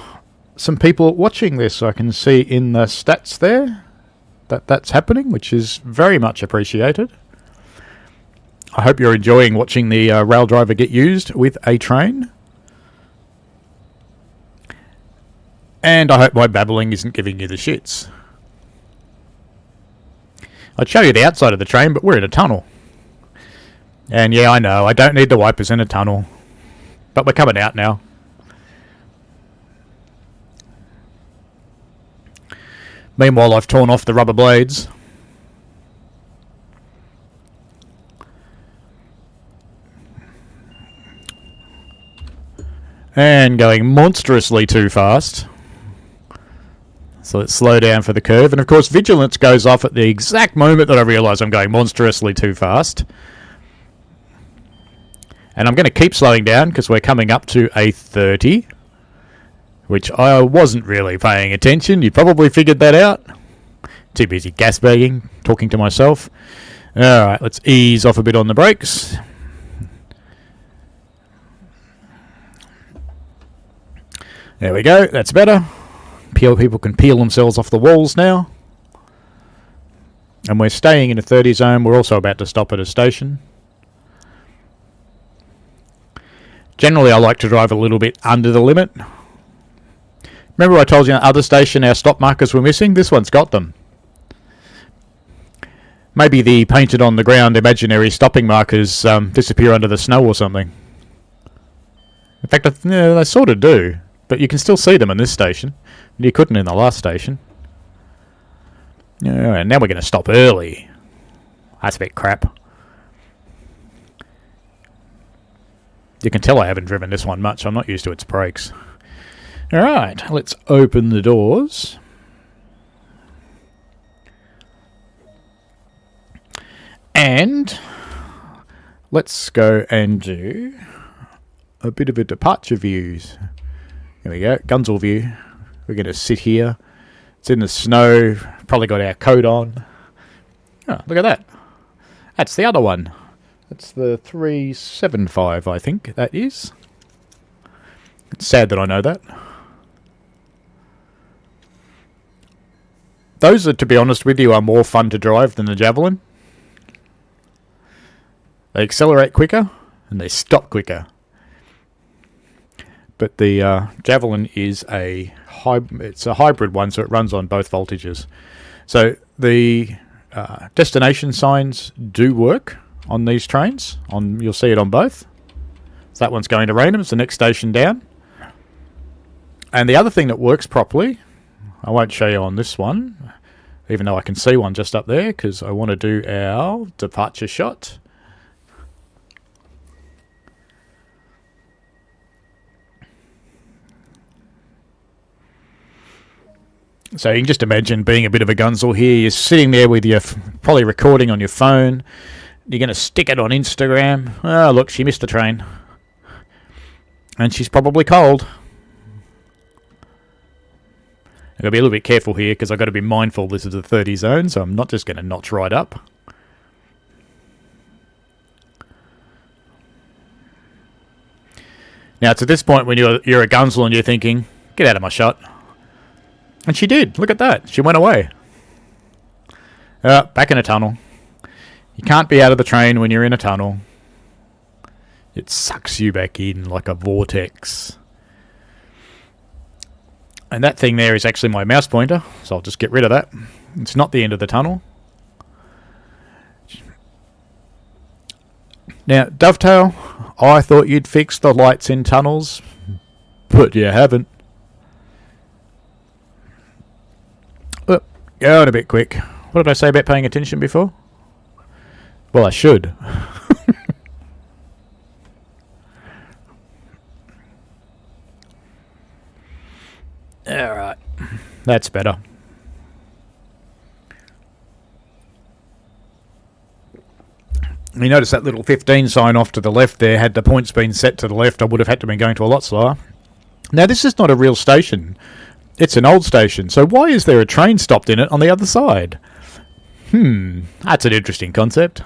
some people watching this. I can see in the stats there that that's happening, which is very much appreciated. I hope you're enjoying watching the Raildriver get used with a train. And I hope my babbling isn't giving you the shits. I'd show you the outside of the train, but we're in a tunnel. And yeah, I know, I don't need the wipers in a tunnel. But we're coming out now. Meanwhile, I've torn off the rubber blades. And going monstrously too fast. So let's slow down for the curve. And of course, vigilance goes off at the exact moment that I realise I'm going monstrously too fast. And I'm going to keep slowing down because we're coming up to a 30. Which I wasn't really paying attention. You probably figured that out. Too busy gas bagging, talking to myself. Alright, let's ease off a bit on the brakes. There we go, that's better. People can peel themselves off the walls now. And we're staying in a 30 zone. We're also about to stop at a station. Generally, I like to drive a little bit under the limit. Remember I told you at other station our stop markers were missing? This one's got them. Maybe the painted on the ground imaginary stopping markers disappear under the snow or something. In fact, they sort of do. But you can still see them in this station. You couldn't in the last station. And now we're going to stop early. That's a bit crap. You can tell I haven't driven this one much. I'm not used to its brakes. Alright, let's open the doors. And let's go and do a bit of a departure views. Here we go, Gunsel view. We're going to sit here. It's in the snow. Probably got our coat on. Oh, look at that. That's the other one. That's the 375, I think that is. It's sad that I know that. Those are, to be honest with you, are more fun to drive than the Javelin. They accelerate quicker and they stop quicker. But the Javelin is it's a hybrid one, so it runs on both voltages. So the destination signs do work on these trains. You'll see it on both. So that one's going to Raynham. It's the next station down. And the other thing that works properly, I won't show you on this one, even though I can see one just up there, because I want to do our departure shot. So you can just imagine being a bit of a gunzel here. You're sitting there with your, probably recording on your phone. You're going to stick it on Instagram. Oh, look, she missed the train. And she's probably cold. I've got to be a little bit careful here because I've got to be mindful this is a 30 zone, so I'm not just going to notch right up. Now, it's at this point when you're a gunsel and you're thinking, get out of my shot. And she did. Look at that. She went away. Back in a tunnel. You can't be out of the train when you're in a tunnel. It sucks you back in like a vortex. And that thing there is actually my mouse pointer, so I'll just get rid of that. It's not the end of the tunnel. Now, Dovetail, I thought you'd fix the lights in tunnels, but you haven't. Oh, going a bit quick. What did I say about paying attention before? Well, I should. Alright, that's better. You notice that little 15 sign off to the left there. Had the points been set to the left, I would have had to been going to a lot slower. Now, this is not a real station. It's an old station. So why is there a train stopped in it on the other side? That's an interesting concept.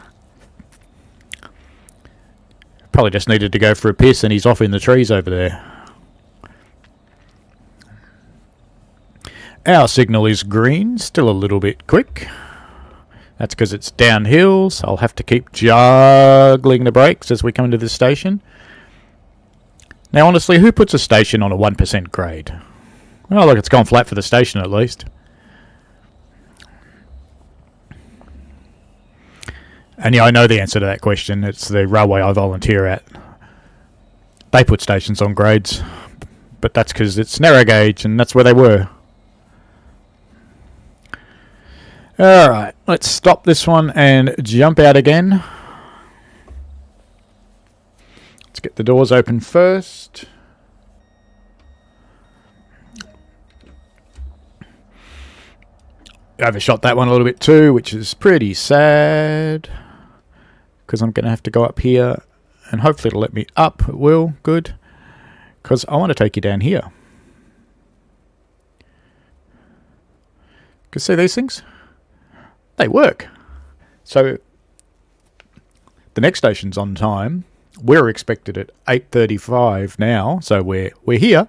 Probably just needed to go for a piss and he's off in the trees over there. Our signal is green, still a little bit quick. That's because it's downhill, so I'll have to keep juggling the brakes as we come into this station. Now, honestly, who puts a station on a 1% grade? Well, look, it's gone flat for the station at least. And yeah, I know the answer to that question. It's the railway I volunteer at. They put stations on grades, but that's because it's narrow gauge and that's where they were. Alright, let's stop this one and jump out again. Let's get the doors open first. Overshot that one a little bit too, which is pretty sad. Because I'm going to have to go up here and hopefully it'll let me up. It will, good. Because I want to take you down here. Can you see these things? They work. So the next station's on time. We're expected at 8:35 now, so we're here.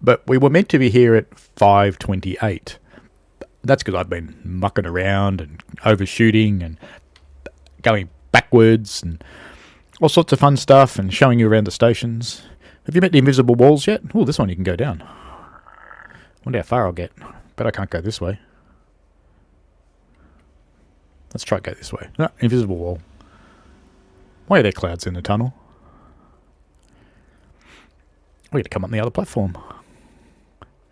But we were meant to be here at 5:28. That's because I've been mucking around and overshooting and going backwards and all sorts of fun stuff and showing you around the stations. Have you met the invisible walls yet? Oh, this one you can go down. Wonder how far I'll get. Bet I can't go this way. Let's try to go this way. No, invisible wall. Why are there clouds in the tunnel? We're going to come up the other platform.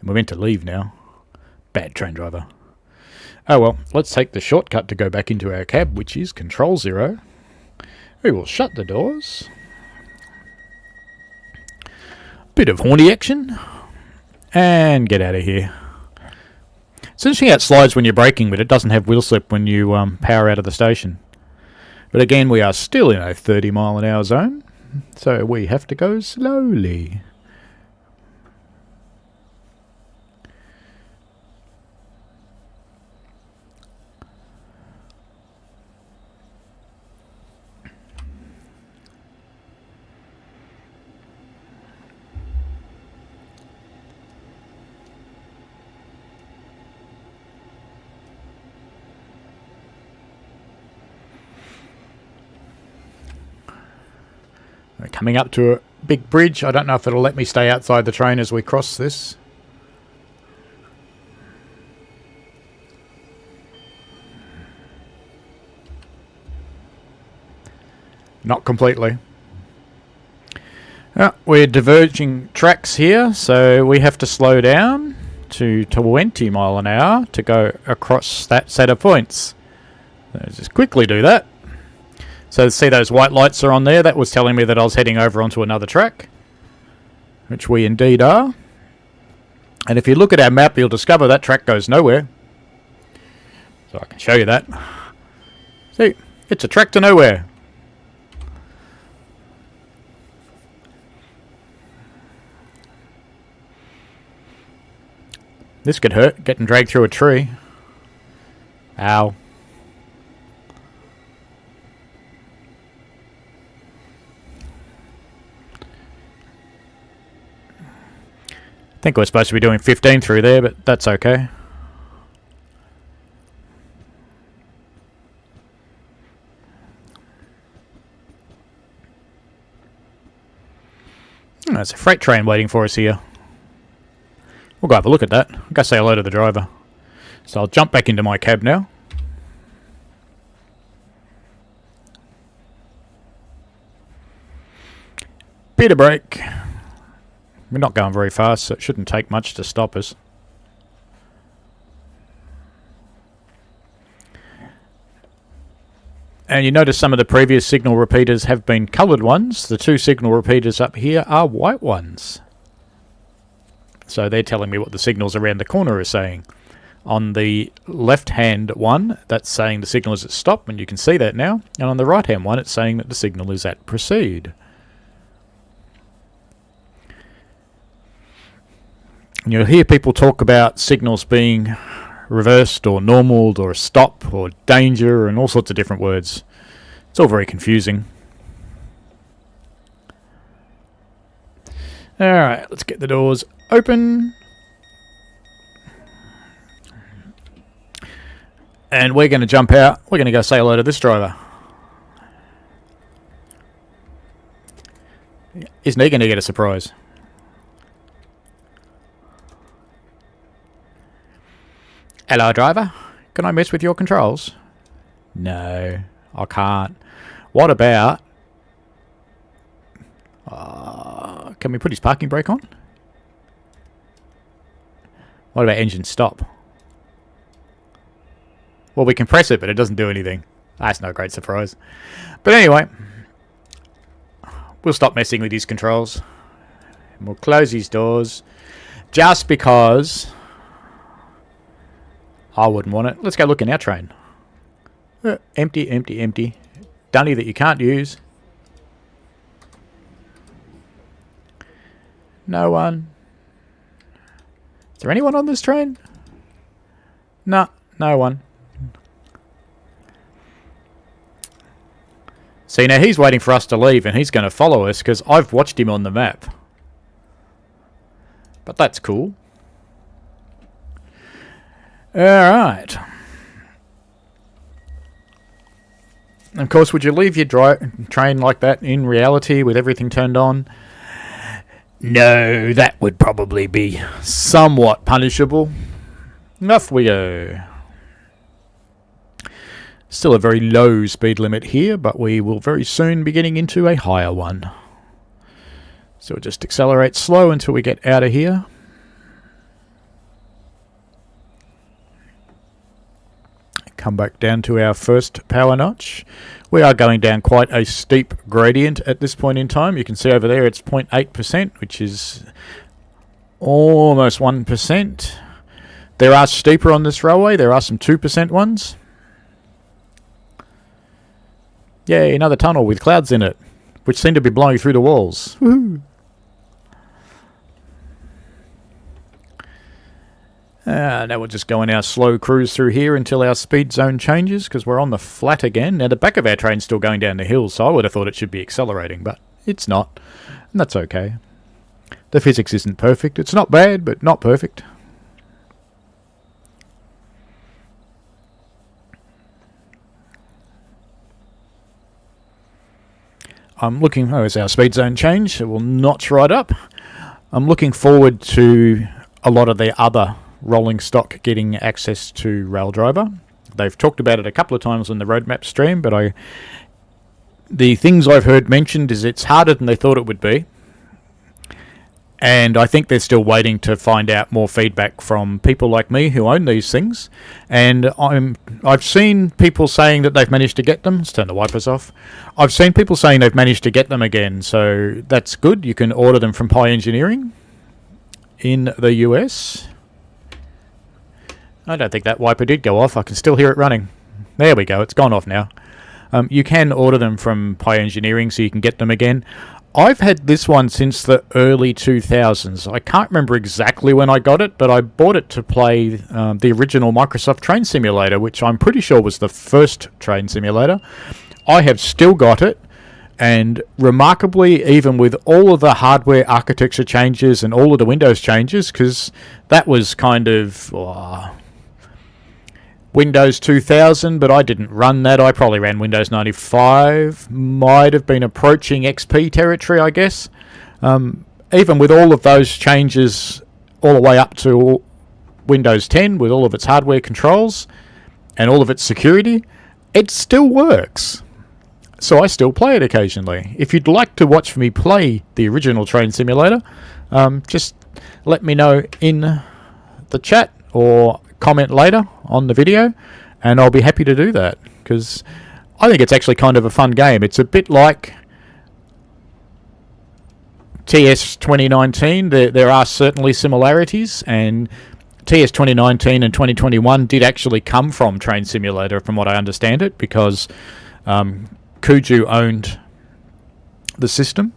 And we're meant to leave now. Bad train driver. Oh well, let's take the shortcut to go back into our cab, which is Control 0. We will shut the doors. Bit of horny action. And get out of here. It's interesting how it slides when you're braking, but it doesn't have wheel slip when you power out of the station. But again, we are still in a 30 mile an hour zone, so we have to go slowly. We're coming up to a big bridge. I don't know if it'll let me stay outside the train as we cross this. Not completely. We're diverging tracks here, so we have to slow down to 20 mile an hour to go across that set of points. So just quickly do that. So see those white lights are on there? That was telling me that I was heading over onto another track, which we indeed are. And if you look at our map, you'll discover that track goes nowhere. So I can show you that. See, it's a track to nowhere. This could hurt, getting dragged through a tree. Ow. I think we're supposed to be doing 15 through there, but that's okay. There's a freight train waiting for us here. We'll go have a look at that. I'll go say hello to the driver. So I'll jump back into my cab now. Bit of brake. We're not going very fast, so it shouldn't take much to stop us. And you notice some of the previous signal repeaters have been coloured ones. The two signal repeaters up here are white ones. So they're telling me what the signals around the corner are saying. On the left-hand one, that's saying the signal is at stop, and you can see that now. And on the right-hand one, it's saying that the signal is at proceed. And you'll hear people talk about signals being reversed or normaled or stop or danger and all sorts of different words. It's all very confusing. Alright, let's get the doors open. And we're going to jump out. We're going to go say hello to this driver. Isn't he going to get a surprise? Hello, driver. Can I mess with your controls? No, I can't. What about... can we put his parking brake on? What about engine stop? Well, we can press it, but it doesn't do anything. That's no great surprise. But anyway, we'll stop messing with his controls. And we'll close his doors. Just because... I wouldn't want it. Let's go look in our train. Empty, empty, empty. Dunny that you can't use. No one. Is there anyone on this train? No, no one. See, now he's waiting for us to leave and he's going to follow us because I've watched him on the map. But that's cool. Alright. Of course, would you leave your train like that in reality with everything turned on? No, that would probably be somewhat punishable. Off we go. Still a very low speed limit here, but we will very soon be getting into a higher one. So we'll just accelerate slow until we get out of here. Come back down to our first power notch. We are going down quite a steep gradient at this point in time. You can see over there it's 0.8%, which is almost 1%. There are steeper on this railway. There are some 2% ones. Yay, another tunnel with clouds in it, which seem to be blowing through the walls. Woohoo! Now we'll just go on our slow cruise through here until our speed zone changes, because we're on the flat again. Now the back of our train's still going down the hill, so I would have thought it should be accelerating, but it's not. And that's okay. The physics isn't perfect. It's not bad, but not perfect. I'm looking... Oh, is our speed zone change? It will notch right up. I'm looking forward to a lot of the other rolling stock getting access to Raildriver. They've talked about it a couple of times on the roadmap stream, but the things I've heard mentioned is it's harder than they thought it would be. And I think they're still waiting to find out more feedback from people like me who own these things. And I've seen people saying that they've managed to get them. Let's turn the wipers off. I've seen people saying they've managed to get them again, so that's good. You can order them from Pi Engineering in the US. I don't think that wiper did go off. I can still hear it running. There we go. It's gone off now. You can order them from Pi Engineering, so you can get them again. I've had this one since the early 2000s. I can't remember exactly when I got it, but I bought it to play the original Microsoft Train Simulator, which I'm pretty sure was the first train simulator. I have still got it, and remarkably, even with all of the hardware architecture changes and all of the Windows changes, because that was kind of Windows 2000, but I didn't run that. I probably ran Windows 95. Might have been approaching XP territory, I guess. Even with all of those changes all the way up to Windows 10, with all of its hardware controls and all of its security, it still works. So I still play it occasionally. If you'd like to watch me play the original Train Simulator, just let me know in the chat or comment later on the video, and I'll be happy to do that, because I think it's actually kind of a fun game. It's a bit like TS 2019. There are certainly similarities, and TS 2019 and 2021 did actually come from Train Simulator, from what I understand it, because Kuju owned the system.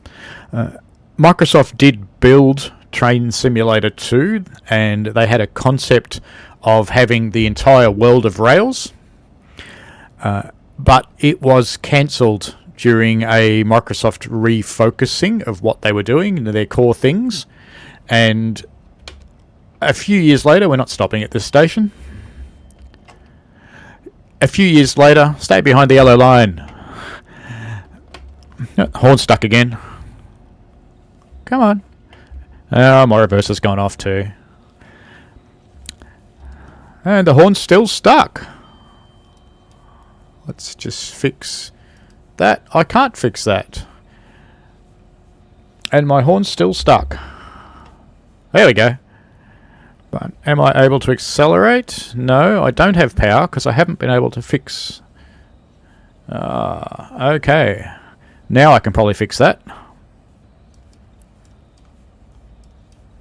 Microsoft did build Train Simulator 2, and they had a concept of having the entire world of Rails, but it was cancelled during a Microsoft refocusing of what they were doing, their core things. And a few years later, we're not stopping at this station. A few years later, stay behind the yellow line. Horn stuck again. Come on. Oh, my reverse has gone off too. And the horn's still stuck. Let's just fix that. I can't fix that. And my horn's still stuck. There we go. But am I able to accelerate? No, I don't have power because I haven't been able to fix. Okay. Now I can probably fix that.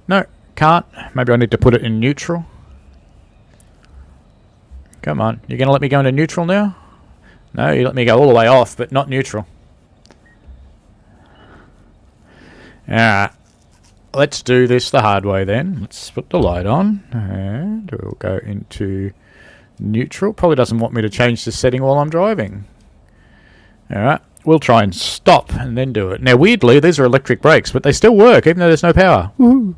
No, can't. Maybe I need to put it in neutral. Come on, you're going to let me go into neutral now? No, you let me go all the way off, but not neutral. Alright, let's do this the hard way then. Let's put the light on, and we'll go into neutral. Probably doesn't want me to change the setting while I'm driving. Alright, we'll try and stop and then do it. Now weirdly, these are electric brakes, but they still work even though there's no power. Woohoo!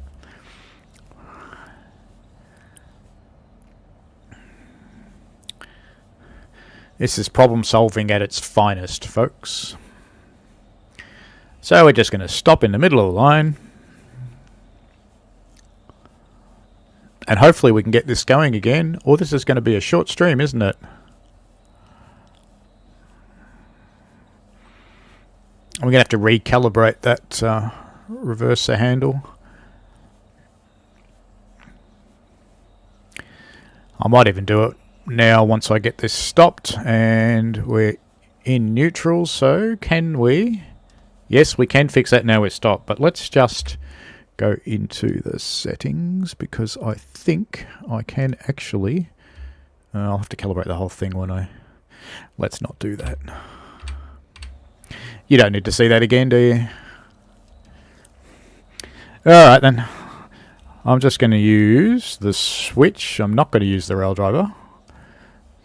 This is problem solving at its finest, folks. So we're just going to stop in the middle of the line. And hopefully we can get this going again. Or this is going to be a short stream, isn't it? We're going to have to recalibrate that reverser handle. I might even do it now once I get this stopped, and we're in neutral. So can we? Yes, we can fix that now we're stopped, but let's just go into the settings, because I think I can actually I'll have to calibrate the whole thing, won't I? Let's not do that. You don't need to see that again, do you? Alright then, I'm just going to use the switch. I'm not going to use the Raildriver.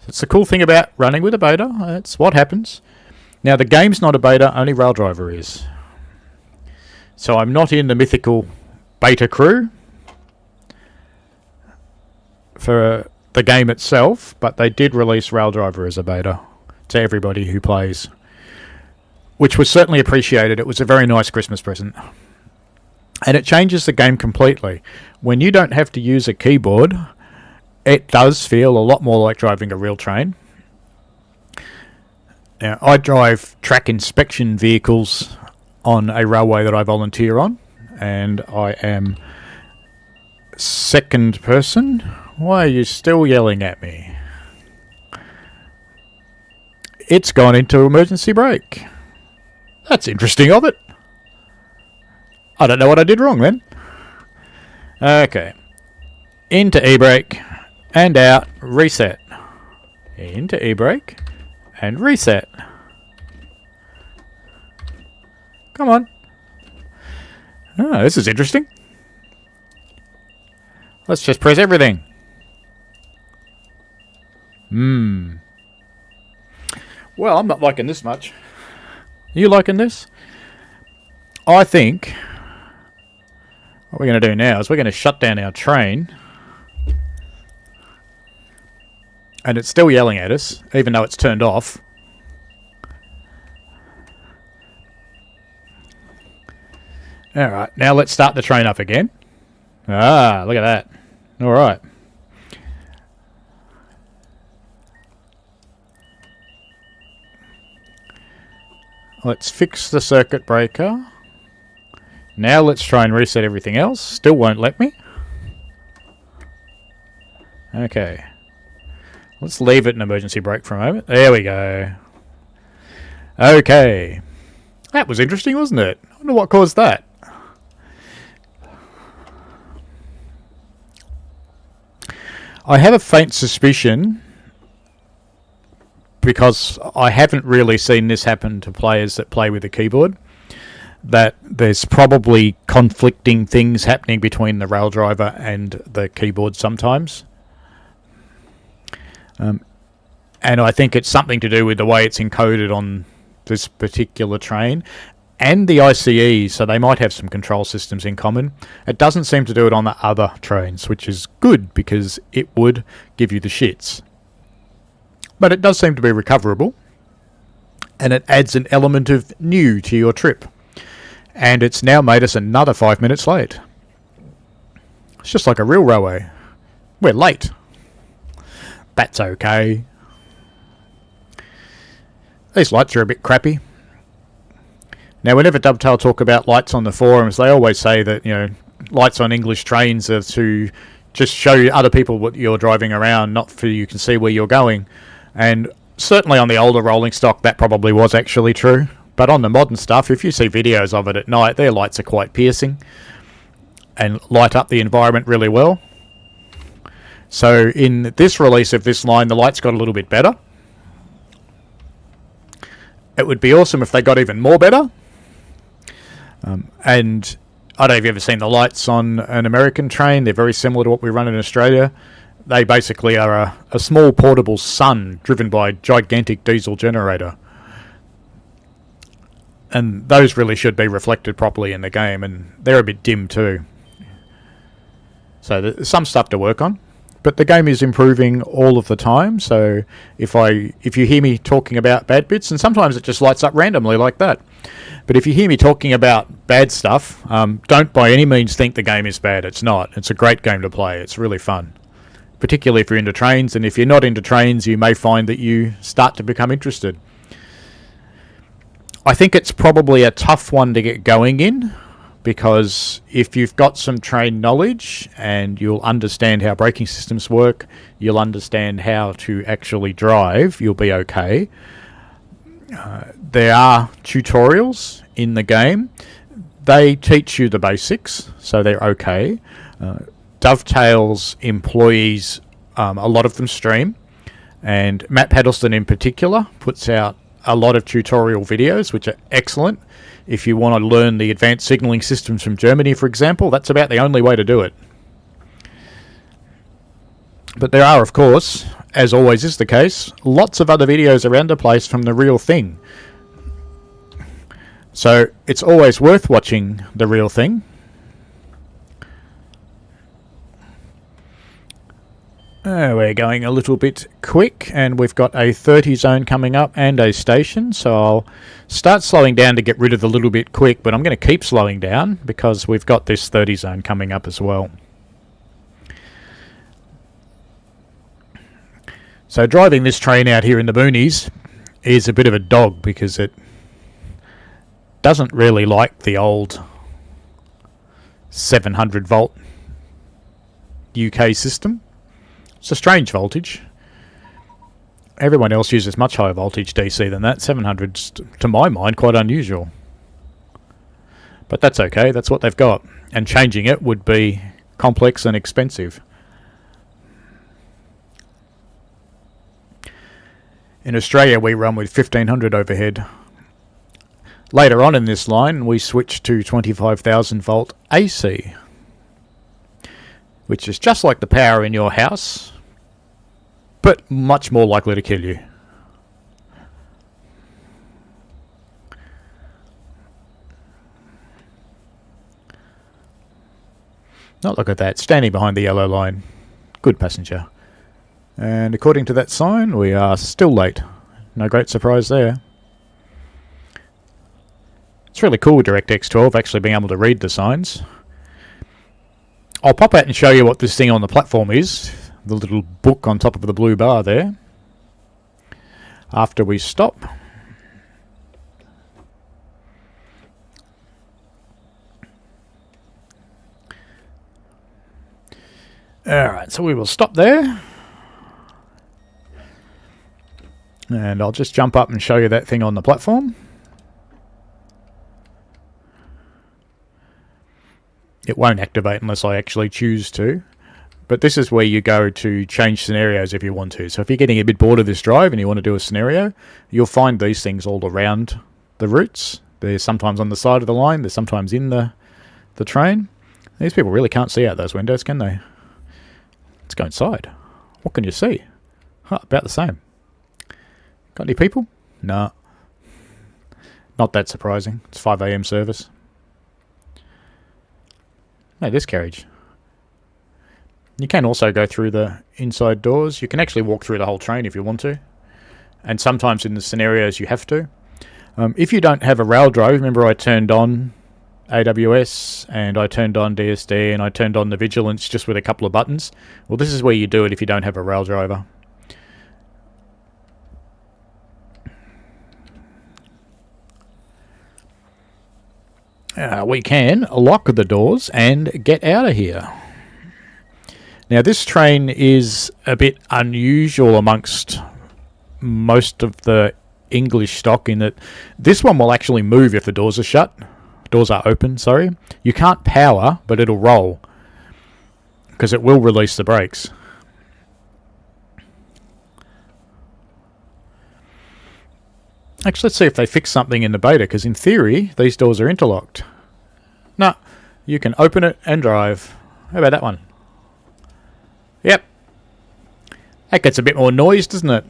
It's the cool thing about running with a beta. That's what happens. Now, the game's not a beta, only Raildriver is. So I'm not in the mythical beta crew for the game itself, but they did release Raildriver as a beta to everybody who plays, which was certainly appreciated. It was a very nice Christmas present. And it changes the game completely. When you don't have to use a keyboard, it does feel a lot more like driving a real train. Now, I drive track inspection vehicles on a railway that I volunteer on, and I am second person. Why are you still yelling at me? It's gone into emergency brake. That's interesting of it. I don't know what I did wrong then. Okay. Into e-brake and out, reset. Into e-brake and reset. Come on. Oh, this is interesting. Let's just press everything. Well, I'm not liking this much. Are you liking this? I think what we're going to do now is we're going to shut down our train. And it's still yelling at us, even though it's turned off. Alright, now let's start the train up again. Ah, look at that. Alright. Let's fix the circuit breaker. Now let's try and reset everything else. Still won't let me. Okay. Let's leave it in emergency brake for a moment. There we go. Okay. That was interesting, wasn't it? I wonder what caused that. I have a faint suspicion, because I haven't really seen this happen to players that play with a keyboard, that there's probably conflicting things happening between the Raildriver and the keyboard sometimes. And I think it's something to do with the way it's encoded on this particular train and the ICE, so they might have some control systems in common. It doesn't seem to do it on the other trains, which is good because it would give you the shits. But it does seem to be recoverable, and it adds an element of new to your trip. And it's now made us another 5 minutes late. It's just like a real railway. We're late. That's okay. These lights are a bit crappy. Now, whenever Dovetail talk about lights on the forums, they always say that, lights on English trains are to just show other people what you're driving around, not for you can see where you're going. And certainly on the older rolling stock, that probably was actually true. But on the modern stuff, if you see videos of it at night, their lights are quite piercing and light up the environment really well. So in this release of this line, the lights got a little bit better. It would be awesome if they got even more better. And I don't know if you've ever seen the lights on an American train. They're very similar to what we run in Australia. They basically are a small portable sun driven by a gigantic diesel generator. And those really should be reflected properly in the game, and they're a bit dim too. So there's some stuff to work on. But the game is improving all of the time, so if you hear me talking about bad bits, and sometimes it just lights up randomly like that. But if you hear me talking about bad stuff, don't by any means think the game is bad. It's not. It's a great game to play. It's really fun. Particularly if you're into trains, and if you're not into trains, you may find that you start to become interested. I think it's probably a tough one to get going in, because if you've got some train knowledge and you'll understand how braking systems work, you'll understand how to actually drive, you'll be okay. There are tutorials in the game. They teach you the basics, so they're okay. Dovetail's employees, a lot of them stream, and Matt Paddleston in particular puts out a lot of tutorial videos, which are excellent. If you want to learn the advanced signalling systems from Germany, for example, that's about the only way to do it. But there are, of course, as always is the case, lots of other videos around the place from the real thing. So it's always worth watching the real thing. We're going a little bit quick, and we've got a 30 zone coming up and a station, so I'll start slowing down to get rid of the little bit quick, but I'm going to keep slowing down because we've got this 30 zone coming up as well. So driving this train out here in the boonies is a bit of a dog because it doesn't really like the old 700 volt UK system. It's a strange voltage. Everyone else uses much higher voltage DC than that. 700's, to my mind, quite unusual. But that's okay, that's what they've got. And changing it would be complex and expensive. In Australia, we run with 1500 overhead. Later on in this line, we switch to 25,000 volt AC, which is just like the power in your house, but much more likely to kill you. Not look at that, standing behind the yellow line. Good passenger. And according to that sign, we are still late. No great surprise there. It's really cool with DirectX 12 actually being able to read the signs. I'll pop out and show you what this thing on the platform is. The little book on top of the blue bar there. After we stop. Alright, so we will stop there. And I'll just jump up and show you that thing on the platform. It won't activate unless I actually choose to. But this is where you go to change scenarios if you want to. So if you're getting a bit bored of this drive and you want to do a scenario, you'll find these things all around the routes. They're sometimes on the side of the line, they're sometimes in the train. These people really can't see out those windows, can they? Let's go inside. What can you see? Huh, about the same. Got any people? Nah. Not that surprising. It's 5 AM service. Hey, this carriage. You can also go through the inside doors. You can actually walk through the whole train if you want to. And sometimes in the scenarios you have to. If you don't have a rail drive, remember I turned on AWS and I turned on DSD and I turned on the vigilance just with a couple of buttons. Well, this is where you do it if you don't have a rail driver. We can lock the doors and get out of here. Now this train is a bit unusual amongst most of the English stock in that this one will actually move if the doors are shut. Doors are open, sorry. You can't power, but it'll roll because it will release the brakes. Actually, let's see if they fix something in the beta, because in theory, these doors are interlocked. No, you can open it and drive. How about that one? Yep. That gets a bit more noise, doesn't it?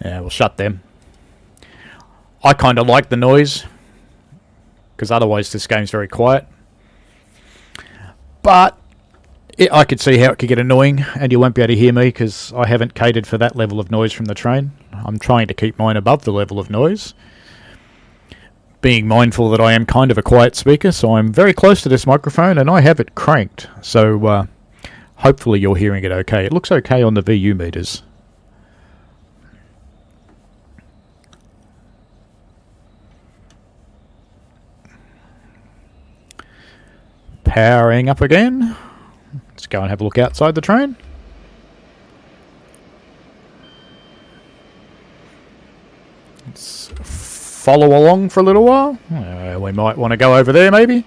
Yeah, we'll shut them. I kind of like the noise, because otherwise this game's very quiet. But I could see how it could get annoying, and you won't be able to hear me because I haven't catered for that level of noise from the train. I'm trying to keep mine above the level of noise, being mindful that I am kind of a quiet speaker, so I'm very close to this microphone and I have it cranked. So hopefully you're hearing it okay. It looks okay on the VU meters. Powering up again. Let's go and have a look outside the train. Let's follow along for a little while. We might want to go over there maybe.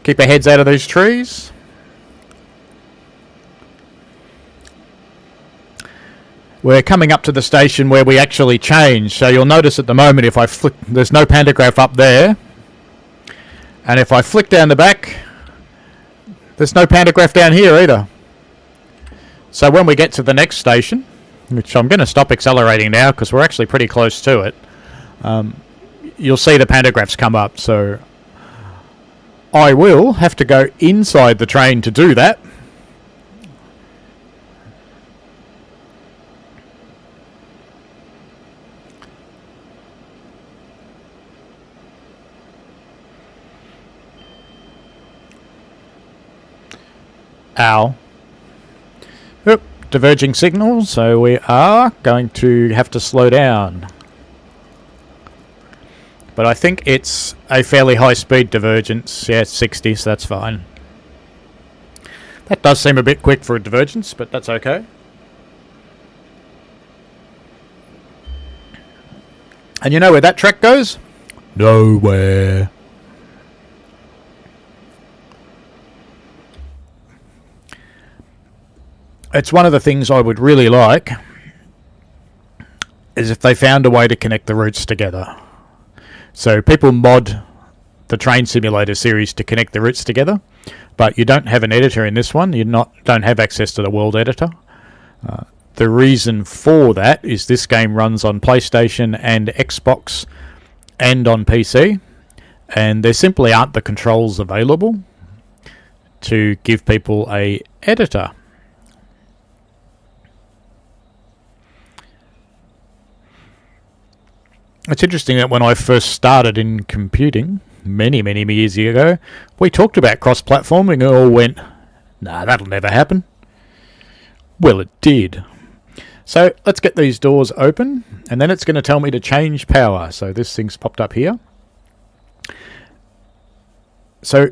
Keep our heads out of these trees. We're coming up to the station where we actually change. So you'll notice at the moment if I flick, there's no pantograph up there. And if I flick down the back, there's no pantograph down here either. So when we get to the next station, which I'm going to stop accelerating now because we're actually pretty close to it, you'll see the pantographs come up. So I will have to go inside the train to do that. Ow. Oop, diverging signal, so we are going to have to slow down. But I think it's a fairly high speed divergence. Yeah, it's 60, so that's fine. That does seem a bit quick for a divergence, but that's okay. And you know where that track goes? Nowhere. It's one of the things I would really like is if they found a way to connect the routes together. So people mod the Train Simulator series to connect the routes together, but you don't have an editor in this one. You don't have access to the world editor. The reason for that is this game runs on PlayStation and Xbox and on PC, and there simply aren't the controls available to give people a editor. It's interesting that when I first started in computing, many years ago, we talked about cross-platforming and all went, nah, that'll never happen. Well, it did. So let's get these doors open, and then it's going to tell me to change power. So this thing's popped up here. So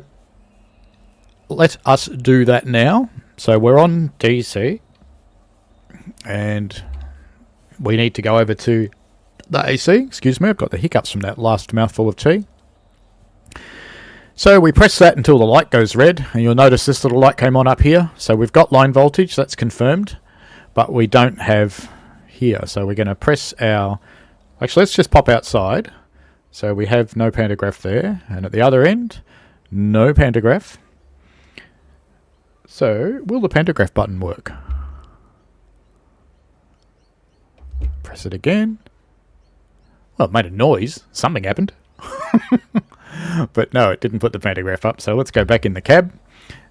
let us do that now. So we're on DC, and we need to go over to the AC. Excuse me, I've got the hiccups from that last mouthful of tea. So we press that until the light goes red, and you'll notice this little light came on up here. So we've got line voltage, that's confirmed, but we don't have here. So we're going to press our... Actually, let's just pop outside. So we have no pantograph there, and at the other end, no pantograph. So will the pantograph button work? Press it again. Well, it made a noise. Something happened. But no, it didn't put the pantograph up. So let's go back in the cab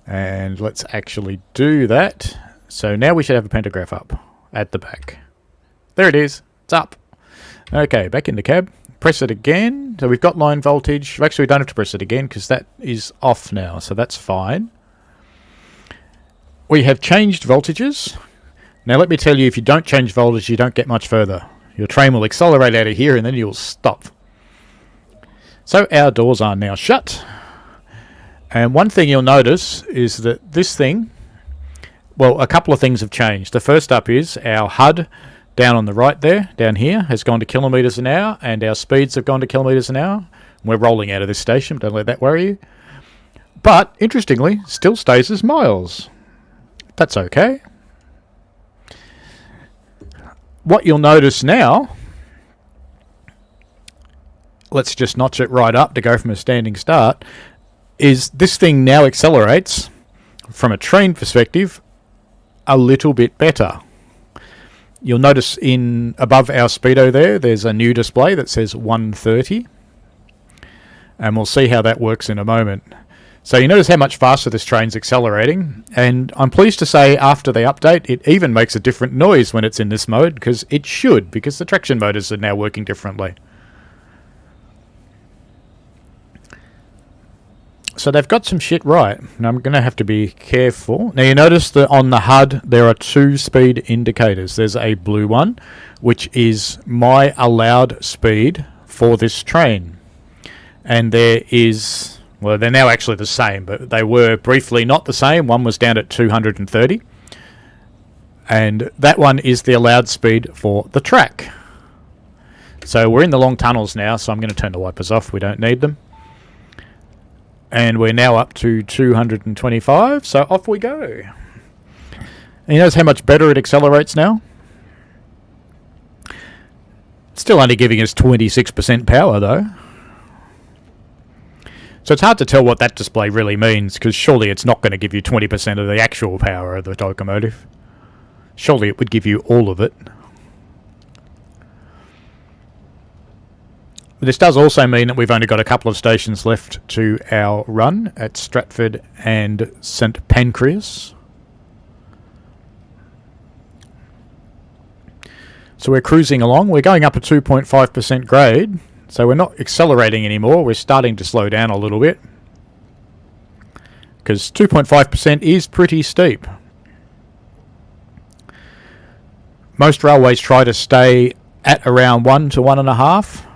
and let's actually do that. So now we should have a pantograph up at the back. There it is. It's up. Okay, back in the cab. Press it again. So we've got line voltage. Actually, we don't have to press it again because that is off now. So that's fine. We have changed voltages. Now let me tell you, if you don't change voltage, you don't get much further. Your train will accelerate out of here and then you'll stop. So our doors are now shut. And one thing you'll notice is that this thing, well, a couple of things have changed. The first up is our HUD down on the right there, down here, has gone to kilometres an hour, and our speeds have gone to kilometres an hour. We're rolling out of this station, don't let that worry you. But, interestingly, still stays as miles. That's okay. What you'll notice now, let's just notch it right up to go from a standing start, is this thing now accelerates, from a train perspective, a little bit better. You'll notice above our speedo there's a new display that says 130. And we'll see how that works in a moment. So you notice how much faster this train's accelerating, and I'm pleased to say after the update it even makes a different noise when it's in this mode, because it should, because the traction motors are now working differently. So they've got some shit right. Now I'm going to have to be careful. Now you notice that on the HUD there are two speed indicators. There's a blue one, which is my allowed speed for this train. And there is... Well, they're now actually the same, but they were briefly not the same. One was down at 230. And that one is the allowed speed for the track. So we're in the long tunnels now, so I'm going to turn the wipers off. We don't need them. And we're now up to 225, so off we go. And you notice how much better it accelerates now? Still only giving us 26% power, though. So it's hard to tell what that display really means, because surely it's not going to give you 20% of the actual power of the locomotive. Surely it would give you all of it. But this does also mean that we've only got a couple of stations left to our run at Stratford and St Pancras. So we're cruising along. We're going up a 2.5% grade. So we're not accelerating anymore, we're starting to slow down a little bit. Because 2.5% is pretty steep. Most railways try to stay at around 1 to 1.5.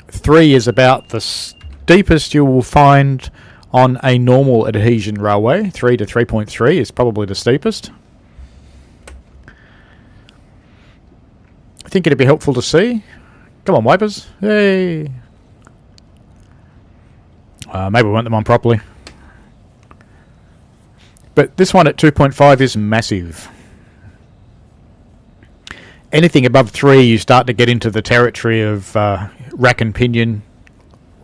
3 is about the steepest you will find on a normal adhesion railway. 3 to 3.3 is probably the steepest. I think it'd be helpful to see. Come on, wipers. Hey. Maybe we want them on properly. But this one at 2.5 is massive. Anything above 3, you start to get into the territory of rack and pinion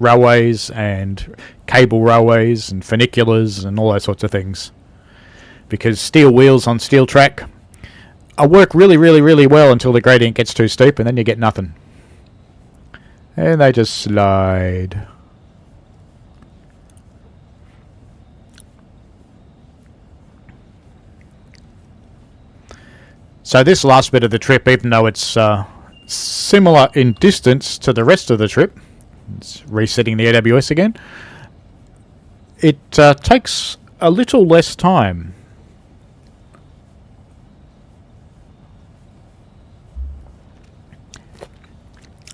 railways and cable railways and funiculars and all those sorts of things. Because steel wheels on steel track work really, really, really well until the gradient gets too steep, and then you get nothing. And they just slide. So this last bit of the trip, even though it's similar in distance to the rest of the trip, it's resetting the AWS again, it takes a little less time.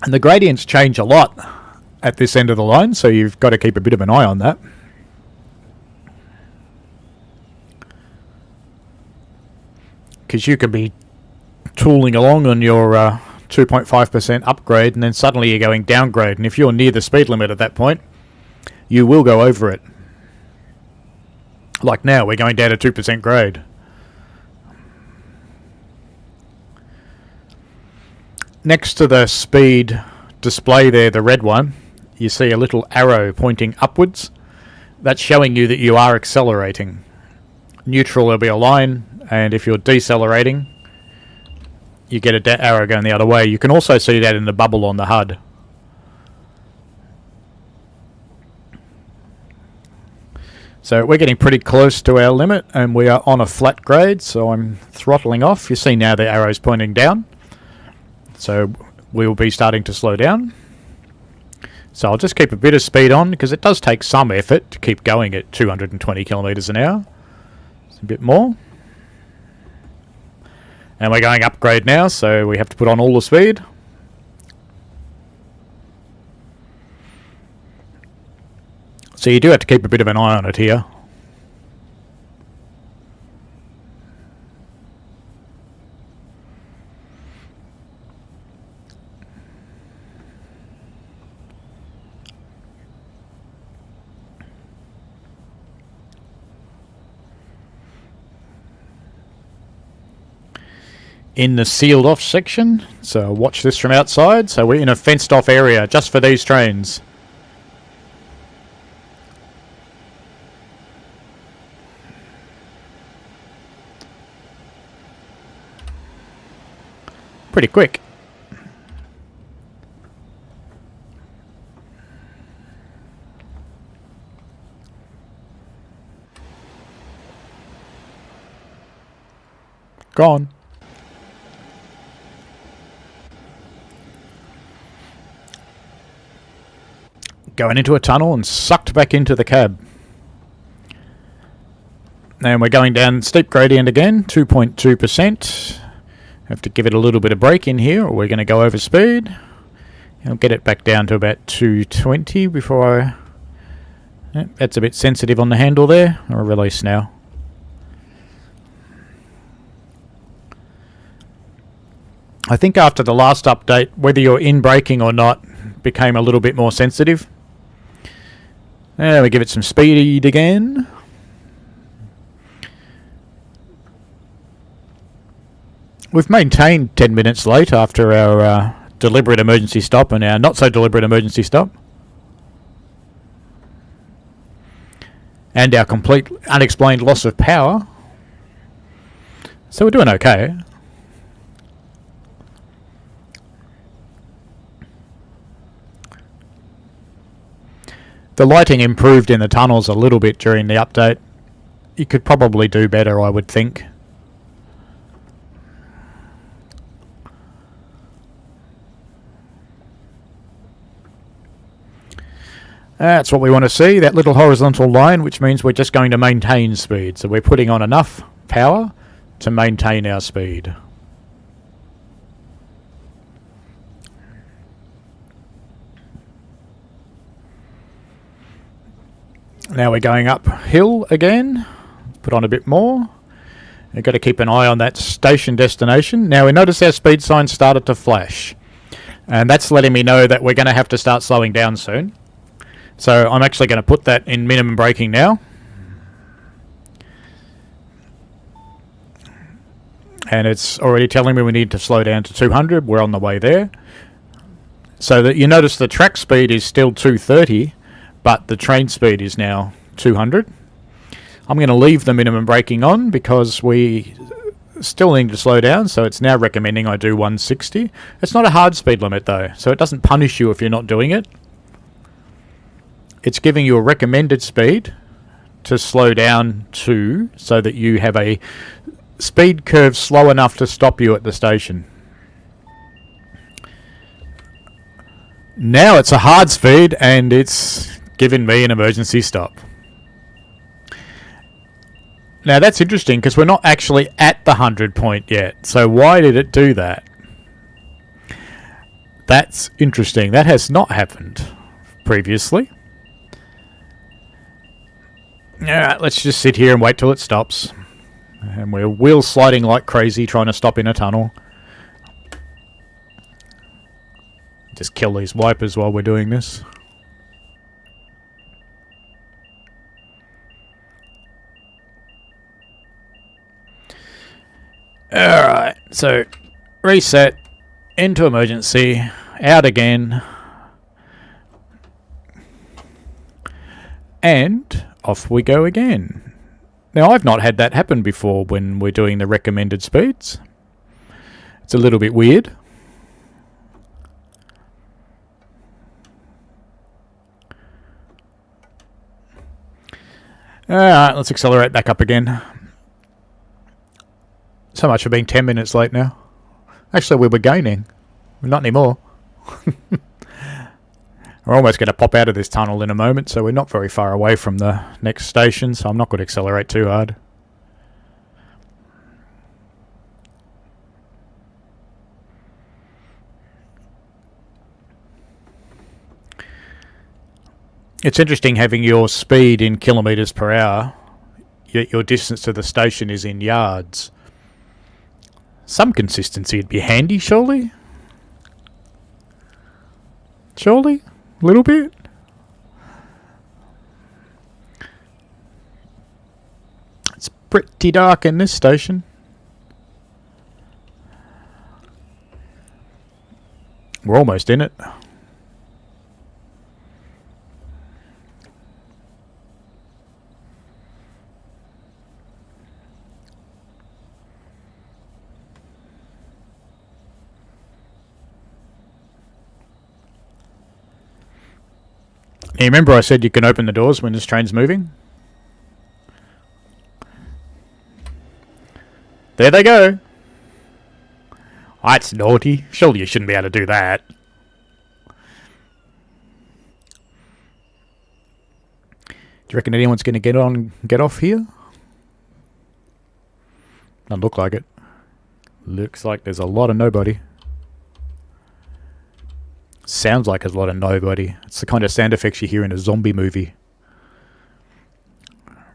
And the gradients change a lot at this end of the line, so you've got to keep a bit of an eye on that. Because you can be tooling along on your 2.5% upgrade, and then suddenly you're going downgrade, and if you're near the speed limit at that point, you will go over it. Like now, we're going down to 2% grade. Next to the speed display there, the red one, you see a little arrow pointing upwards. That's showing you that you are accelerating. Neutral will be a line, and if you're decelerating, you get a arrow going the other way. You can also see that in the bubble on the HUD. So we're getting pretty close to our limit, and we are on a flat grade, so I'm throttling off. You see now the arrow's pointing down. So we will be starting to slow down. So I'll just keep a bit of speed on, because it does take some effort to keep going at 220 kilometers an hour. It's a bit more. And we're going upgrade now, so we have to put on all the speed. So you do have to keep a bit of an eye on it here. In the sealed off section, so watch this from outside. So we're in a fenced off area just for these trains. Pretty quick. Gone. Going into a tunnel and sucked back into the cab. And we're going down steep gradient again, 2.2%. Have to give it a little bit of brake in here, or we're going to go over speed. I'll get it back down to about 220 before I... that's a bit sensitive on the handle there. I'll release now. I think after the last update, whether you're in braking or not, became a little bit more sensitive. And we give it some speed again. We've maintained 10 minutes late after our deliberate emergency stop and our not so deliberate emergency stop. And our complete unexplained loss of power. So we're doing okay. The lighting improved in the tunnels a little bit during the update. You could probably do better, I would think. That's what we want to see, that little horizontal line, which means we're just going to maintain speed. So we're putting on enough power to maintain our speed. Now we're going uphill again. Put on a bit more. We've got to keep an eye on that station destination. Now we notice our speed sign started to flash. And that's letting me know that we're going to have to start slowing down soon. So I'm actually going to put that in minimum braking now. And it's already telling me we need to slow down to 200. We're on the way there. So that you notice the track speed is still 230, but the train speed is now 200. I'm going to leave the minimum braking on because we still need to slow down, so it's now recommending I do 160. It's not a hard speed limit though, so it doesn't punish you if you're not doing it. It's giving you a recommended speed to slow down to, so that you have a speed curve slow enough to stop you at the station. Now it's a hard speed and it's giving me an emergency stop. Now that's interesting because we're not actually at the 100 point yet. So why did it do that? That's interesting. That has not happened previously. Alright, let's just sit here and wait till it stops. And we're wheel sliding like crazy trying to stop in a tunnel. Just kill these wipers while we're doing this. Alright, so reset, into emergency, out again, and off we go again. Now I've not had that happen before when we're doing the recommended speeds. It's a little bit weird. Alright, let's accelerate back up again. So much for being 10 minutes late now. Actually, we were gaining. Not anymore. We're almost going to pop out of this tunnel in a moment, so we're not very far away from the next station, so I'm not going to accelerate too hard. It's interesting having your speed in kilometres per hour, yet your distance to the station is in yards. Some consistency would be handy, surely? Surely? A little bit? It's pretty dark in this station. We're almost in it. You remember I said you can open the doors when this train's moving? There they go. That's naughty. Surely you shouldn't be able to do that. Do you reckon anyone's going to get off here? Doesn't look like it. Looks like there's a lot of nobody. Sounds like a lot of nobody. It's the kind of sound effects you hear in a zombie movie.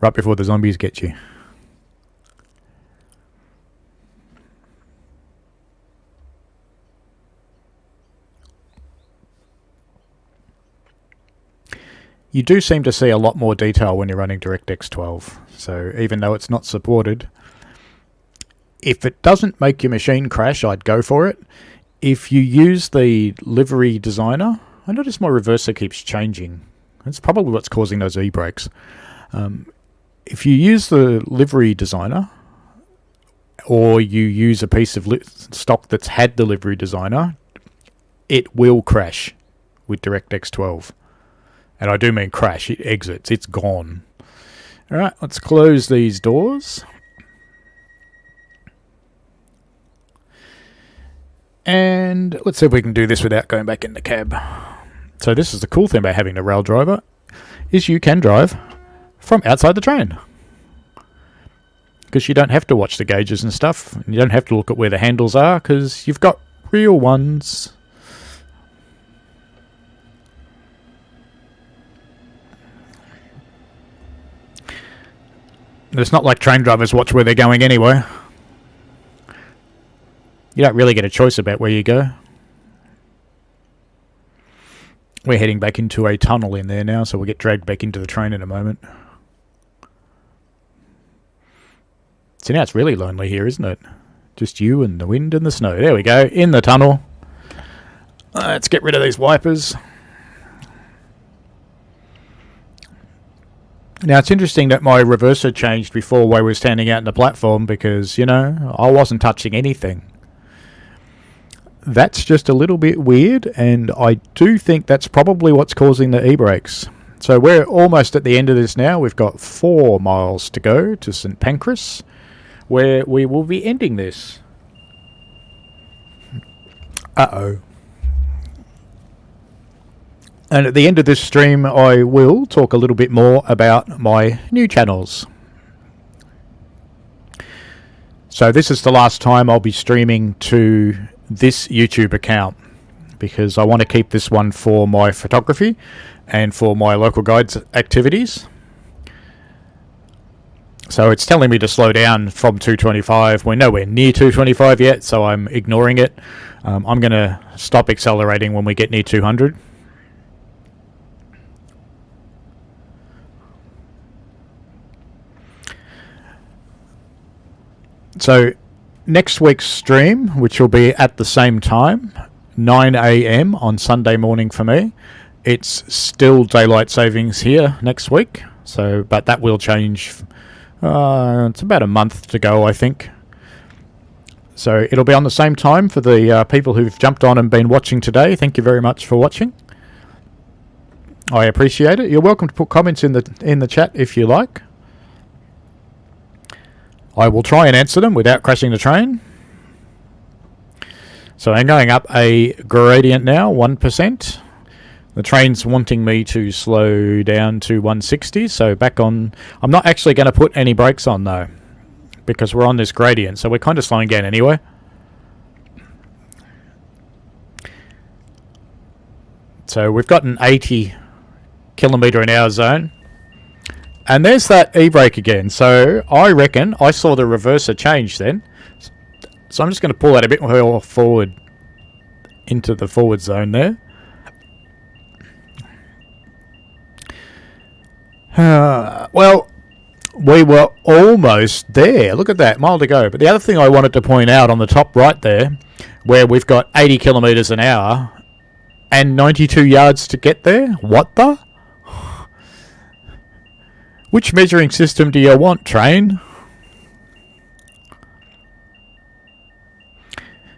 Right before the zombies get you. You do seem to see a lot more detail when you're running DirectX 12. So even though it's not supported, if it doesn't make your machine crash, I'd go for it. If you use the livery designer, I notice my reverser keeps changing. That's probably what's causing those e-brakes. If you use the livery designer, or you use a piece of stock that's had the livery designer, it will crash with DirectX 12. And I do mean crash, it exits, it's gone. Alright, let's close these doors. And let's see if we can do this without going back in the cab. So this is the cool thing about having a Raildriver, is you can drive from outside the train. Because you don't have to watch the gauges and stuff. And you don't have to look at where the handles are, because you've got real ones. It's not like train drivers watch where they're going anyway. You don't really get a choice about where you go. We're heading back into a tunnel in there now, so we'll get dragged back into the train in a moment. So now it's really lonely here, isn't it? Just you and the wind and the snow. There we go, in the tunnel. Let's get rid of these wipers. Now, it's interesting that my reverser changed before while we were standing out in the platform because, you know, I wasn't touching anything. That's just a little bit weird, and I do think that's probably what's causing the e-brakes. So we're almost at the end of this now. We've got 4 miles to go to St Pancras, where we will be ending this. Uh-oh. And at the end of this stream, I will talk a little bit more about my new channels. So this is the last time I'll be streaming to this YouTube account, because I want to keep this one for my photography and for my local guides activities. So it's telling me to slow down from 225. We're nowhere near 225 yet, so I'm ignoring it. I'm going to stop accelerating when we get near 200. So next week's stream, which will be at the same time, 9 a.m. on Sunday morning for me. It's still daylight savings here next week, so but that will change. It's about a month to go, I think. So it'll be on the same time for the people who've jumped on and been watching today. Thank you very much for watching. I appreciate it. You're welcome to put comments in the chat if you like. I will try and answer them without crashing the train. So I'm going up a gradient now, 1%. The train's wanting me to slow down to 160, so back on. I'm not actually going to put any brakes on though, because we're on this gradient, so we're kind of slowing down anyway. So we've got an 80 kilometre an hour zone. And there's that e-brake again. So I reckon I saw the reverser change then. So I'm just going to pull that a bit more forward into the forward zone there. Well, we were almost there. Look at that, mile to go. But the other thing I wanted to point out on the top right there, where we've got 80 kilometres an hour and 92 yards to get there. What the? Which measuring system do you want, train?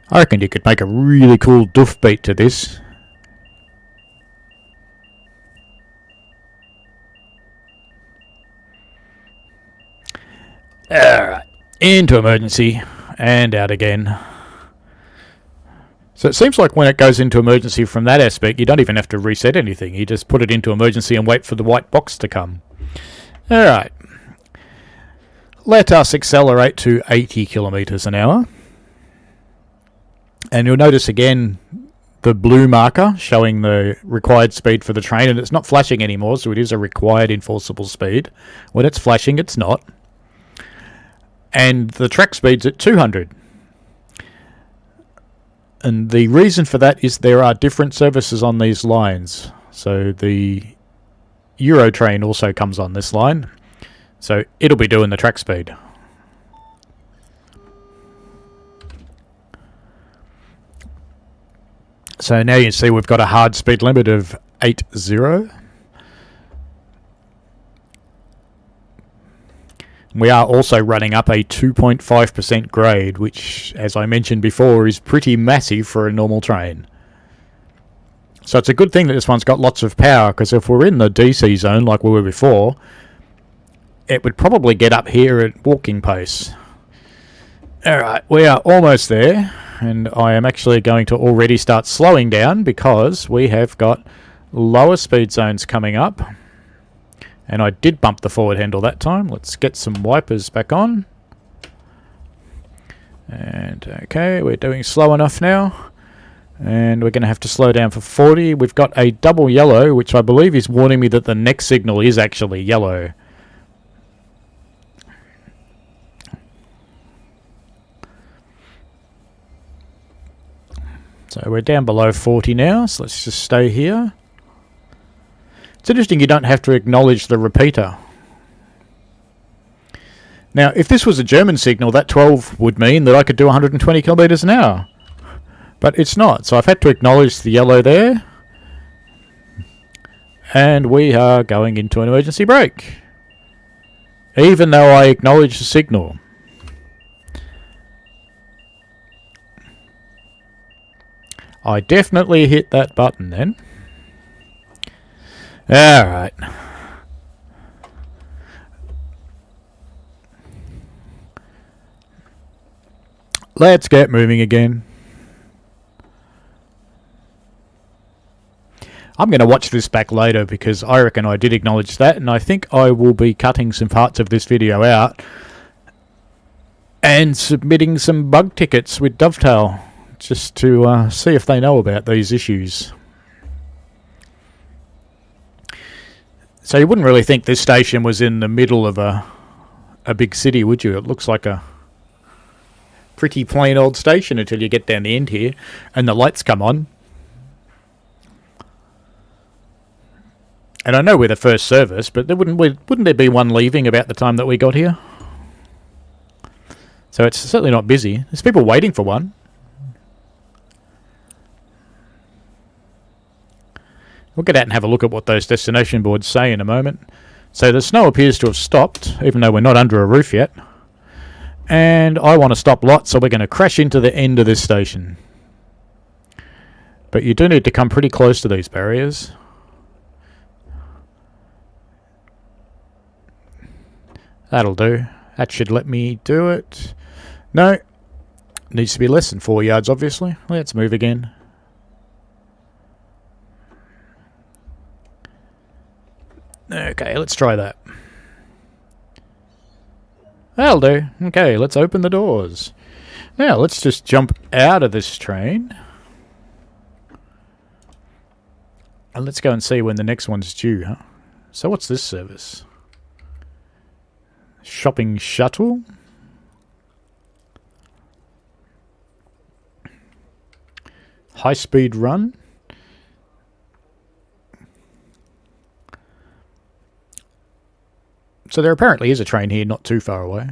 I reckon you could make a really cool doof beat to this. Alright, into emergency and out again. So it seems like when it goes into emergency from that aspect, you don't even have to reset anything. You just put it into emergency and wait for the white box to come. Alright, let us accelerate to 80 kilometres an hour. And you'll notice again the blue marker showing the required speed for the train, and it's not flashing anymore, so it is a required enforceable speed. When it's flashing, it's not. And the track speed's at 200. And the reason for that is there are different services on these lines. So the Euro train also comes on this line, so it'll be doing the track speed. So now you see we've got a hard speed limit of 80. We are also running up a 2.5% grade, which, as I mentioned before, is pretty massive for a normal train. So it's a good thing that this one's got lots of power, because if we're in the DC zone like we were before, it would probably get up here at walking pace. Alright, we are almost there, and I am actually going to already start slowing down because we have got lower speed zones coming up. And I did bump the forward handle that time. Let's get some wipers back on. And okay, we're doing slow enough now. And we're going to have to slow down for 40. We've got a double yellow, which I believe is warning me that the next signal is actually yellow. So we're down below 40 now, so let's just stay here. It's interesting you don't have to acknowledge the repeater. Now, if this was a German signal, that 12 would mean that I could do 120 kilometres an hour. But it's not, so I've had to acknowledge the yellow there. And we are going into an emergency brake. Even though I acknowledge the signal. I definitely hit that button then. Alright. Let's get moving again. I'm going to watch this back later because I reckon I did acknowledge that, and I think I will be cutting some parts of this video out and submitting some bug tickets with Dovetail just to see if they know about these issues. So you wouldn't really think this station was in the middle of a big city, would you? It looks like a pretty plain old station until you get down the end here and the lights come on. And I know we're the first service, but wouldn't there be one leaving about the time that we got here? So it's certainly not busy. There's people waiting for one. We'll get out and have a look at what those destination boards say in a moment. So the snow appears to have stopped, even though we're not under a roof yet. And I want to stop lot, so we're going to crash into the end of this station. But you do need to come pretty close to these barriers. That'll do. That should let me do it. No. Needs to be less than 4 yards, obviously. Let's move again. Okay, let's try that. That'll do. Okay, let's open the doors. Now, let's just jump out of this train. And let's go and see when the next one's due, huh? So what's this service? Shopping shuttle? High speed run? So there apparently is a train here not too far away.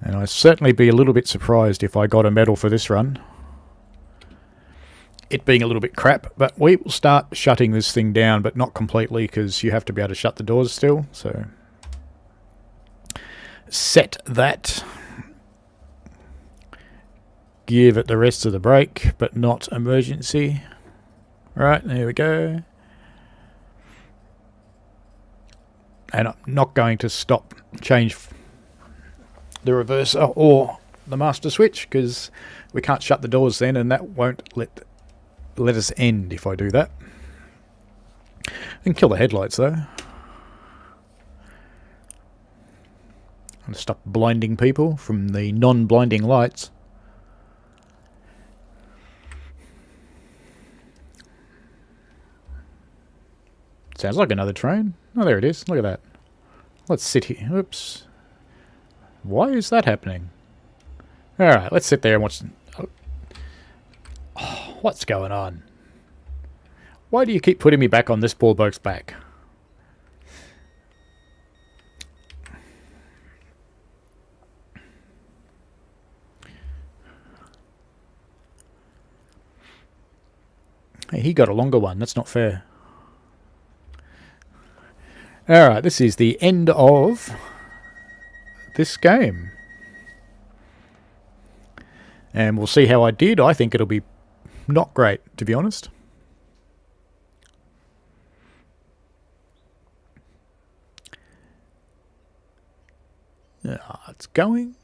And I'd certainly be a little bit surprised if I got a medal for this run. It being a little bit crap, but we will start shutting this thing down, but not completely because you have to be able to shut the doors still. So set that. Give it the rest of the brake, but not emergency. Right, there we go. And I'm not going to change the reverser or the master switch because we can't shut the doors then, and that won't let us end if I do that. I can kill the headlights though. And stop blinding people from the non-blinding lights. Sounds like another train. Oh, there it is. Look at that. Let's sit here. Oops. Why is that happening? Alright, let's sit there and watch. Oh, what's going on? Why do you keep putting me back on this poor bloke's back? Hey, he got a longer one. That's not fair. Alright, this is the end of this game. And we'll see how I did. I think it'll be not great, to be honest. It's going.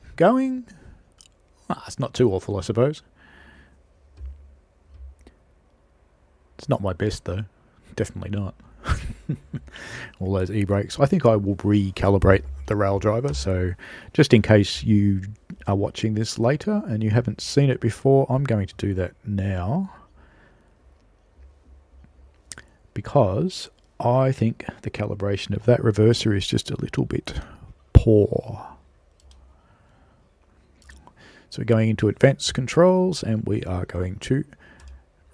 It's not too awful, I suppose. It's not my best, though. Definitely not. All those e-brakes. I think I will recalibrate the Raildriver, so just in case you are watching this later and you haven't seen it before, I'm going to do that now because I think the calibration of that reverser is just a little bit poor. So we're going into advanced controls and we are going to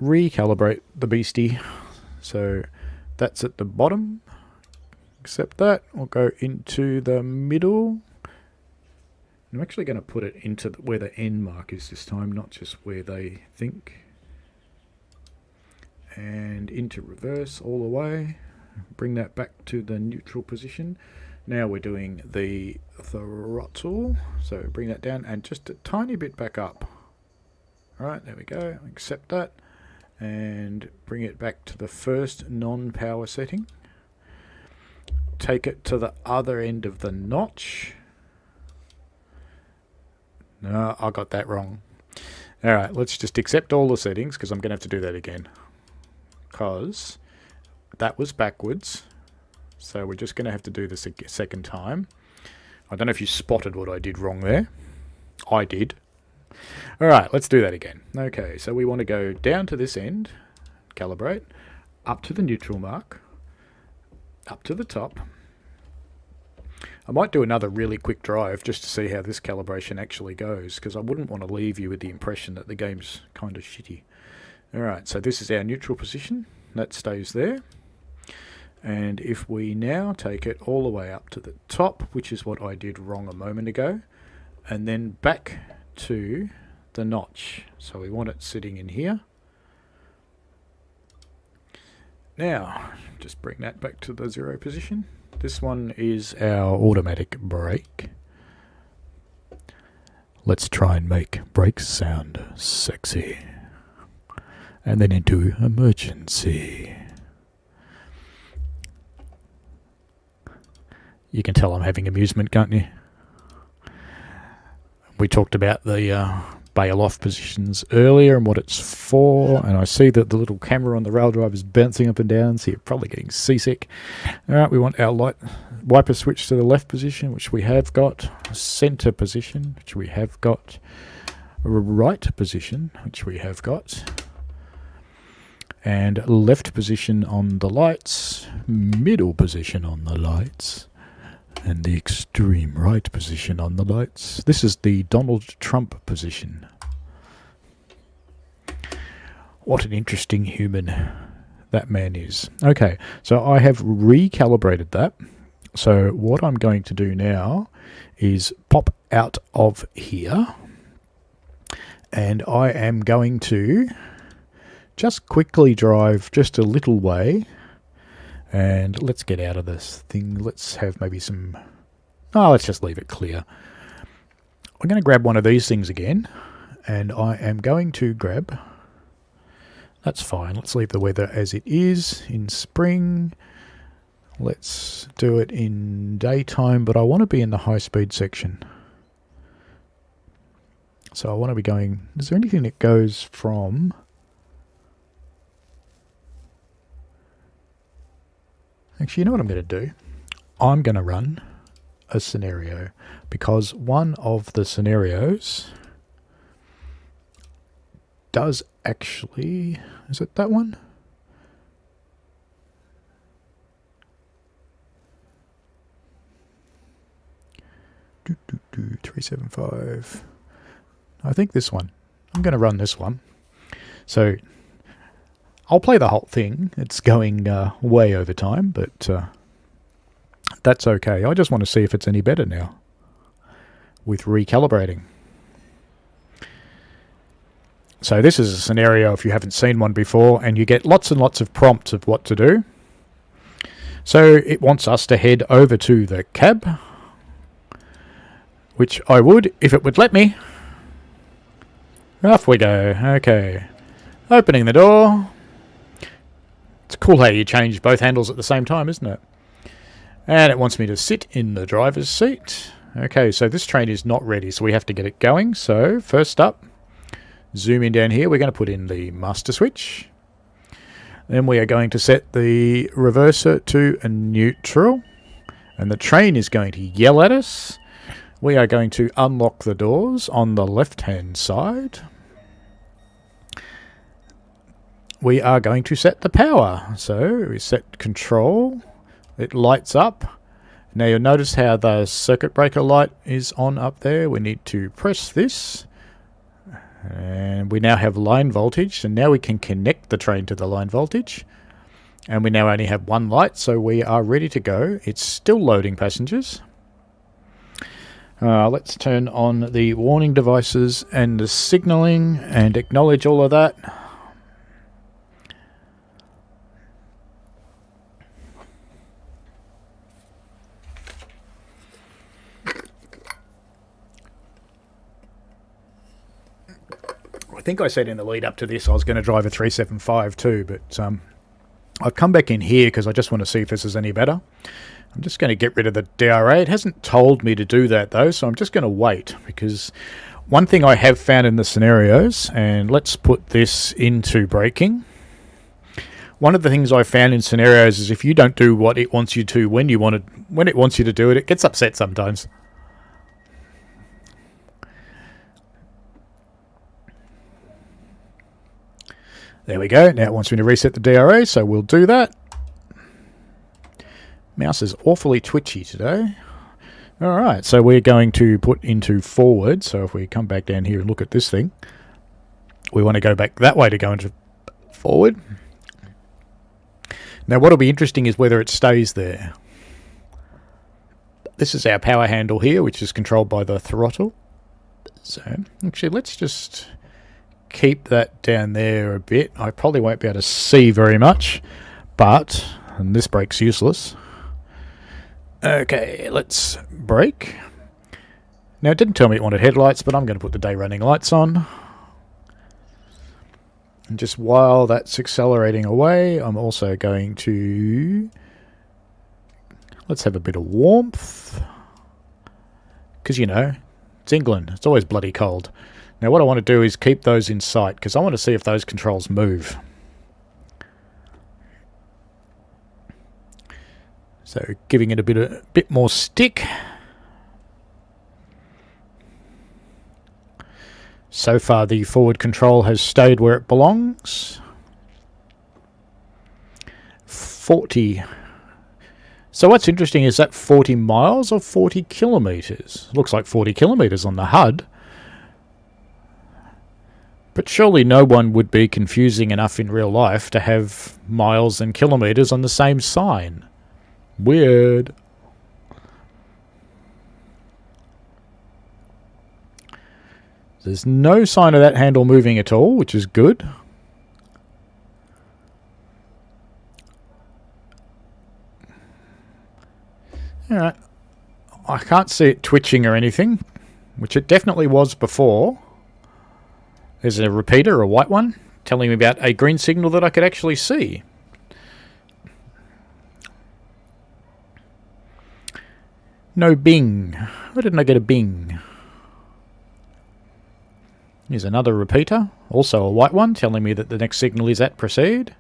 recalibrate the beastie. So that's at the bottom. Accept that. We'll go into the middle. I'm actually going to put it into where the end mark is this time, not just where they think. And into reverse all the way. Bring that back to the neutral position. Now we're doing the throttle. So bring that down and just a tiny bit back up. Alright, there we go. Accept that. And bring it back to the first non-power setting. Take it to the other end of the notch. No, I got that wrong. Alright, let's just accept all the settings because I'm going to have to do that again. Because that was backwards. So we're just going to have to do this a second time. I don't know if you spotted what I did wrong there. I did. Alright, let's do that again. Okay, so we want to go down to this end, calibrate, up to the neutral mark, up to the top. I might do another really quick drive just to see how this calibration actually goes, because I wouldn't want to leave you with the impression that the game's kind of shitty. Alright, so this is our neutral position. That stays there. And if we now take it all the way up to the top, which is what I did wrong a moment ago, and then back to the notch. So we want it sitting in here. Now, just bring that back to the 0 position. This one is our automatic brake. Let's try and make brakes sound sexy. And then into emergency. You can tell I'm having amusement, can't you? We talked about the bail off positions earlier and what it's for, and I see that the little camera on the Raildriver is bouncing up and down, so you're probably getting seasick. Alright, we want our light wiper switch to the left position, which we have got, centre position, which we have got, right position, which we have got, and left position on the lights, middle position on the lights, and the extreme right position on the lights. This is the Donald Trump position. What an interesting human that man is. Okay, so I have recalibrated that. So what I'm going to do now is pop out of here. And I am going to just quickly drive just a little way. And let's get out of this thing. Let's have maybe some... Oh, let's just leave it clear. I'm going to grab one of these things again. And I am going to grab... That's fine. Let's leave the weather as it is in spring. Let's do it in daytime, but I want to be in the high-speed section. So I want to be going... Is there anything that goes from... Actually, you know what I'm going to do? I'm going to run a scenario, because one of the scenarios does actually... Is it that one? Do 375. I think this one. I'm going to run this one. So I'll play the whole thing. It's going way over time, but that's okay. I just want to see if it's any better now with recalibrating. So this is a scenario if you haven't seen one before, and you get lots and lots of prompts of what to do. So it wants us to head over to the cab, which I would if it would let me. Off we go. Okay. Opening the door. It's cool how you change both handles at the same time, isn't it? And it wants me to sit in the driver's seat. Okay, so this train is not ready, so we have to get it going. So first up, zoom in down here. We're going to put in the master switch. Then we are going to set the reverser to a neutral. And the train is going to yell at us. We are going to unlock the doors on the left-hand side. We are going to set the power. So we set control. It lights up. Now you'll notice how the circuit breaker light is on up there. We need to press this And we now have line voltage, and now we can connect the train to the line voltage. And we now only have one light, so we are ready to go. It's still loading passengers. Let's turn on the warning devices and the signalling and acknowledge all of that. I think I said in the lead up to this I was going to drive a 375 too, but I've come back in here because I just want to see if this is any better. I'm just going to get rid of the DRA. It hasn't told me to do that though, so I'm just going to wait, because one thing I have found in the scenarios, and let's put this into braking. One of the things I found in scenarios is if you don't do what it wants you to when it wants you to do it, it gets upset sometimes. There we go. Now it wants me to reset the DRA, so we'll do that. Mouse is awfully twitchy today. Alright, so we're going to put into forward. So if we come back down here and look at this thing, we want to go back that way to go into forward. Now what'll be interesting is whether it stays there. This is our power handle here, which is controlled by the throttle. So actually let's just keep that down there a bit. I probably won't be able to see very much, but, and this brake's useless. Okay, let's brake. Now it didn't tell me it wanted headlights, but I'm going to put the day running lights on. And just while that's accelerating away, I'm also going to, let's have a bit of warmth. Because, you know, it's England. It's always bloody cold. Now what I want to do is keep those in sight, because I want to see if those controls move. So giving it a bit more stick. So far the forward control has stayed where it belongs. 40. So what's interesting is that 40 miles or 40 kilometres? Looks like 40 kilometres on the HUD. But surely no one would be confusing enough in real life to have miles and kilometres on the same sign. Weird. There's no sign of that handle moving at all, which is good. Alright. I can't see it twitching or anything, which it definitely was before. There's a repeater, a white one, telling me about a green signal that I could actually see. No bing. Why didn't I get a bing? Here's another repeater, also a white one, telling me that the next signal is at proceed.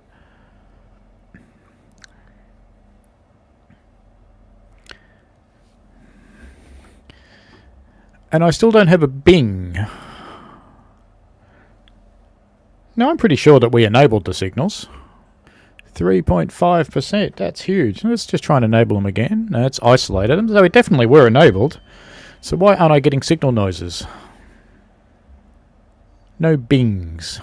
And I still don't have a bing. Now I'm pretty sure that we enabled the signals. 3.5%, that's huge. Let's just try and enable them again. No, it's isolated them, so we definitely were enabled. So why aren't I getting signal noises? No bings.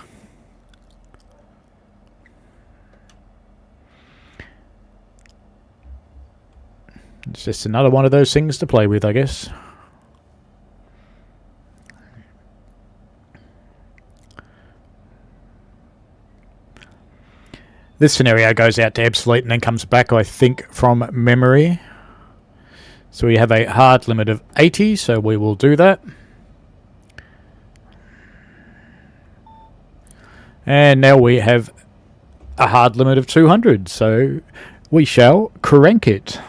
It's just another one of those things to play with, I guess. This scenario goes out to Ebbsfleet and then comes back, I think, from memory. So we have a hard limit of 80, so we will do that. And now we have a hard limit of 200, so we shall crank it.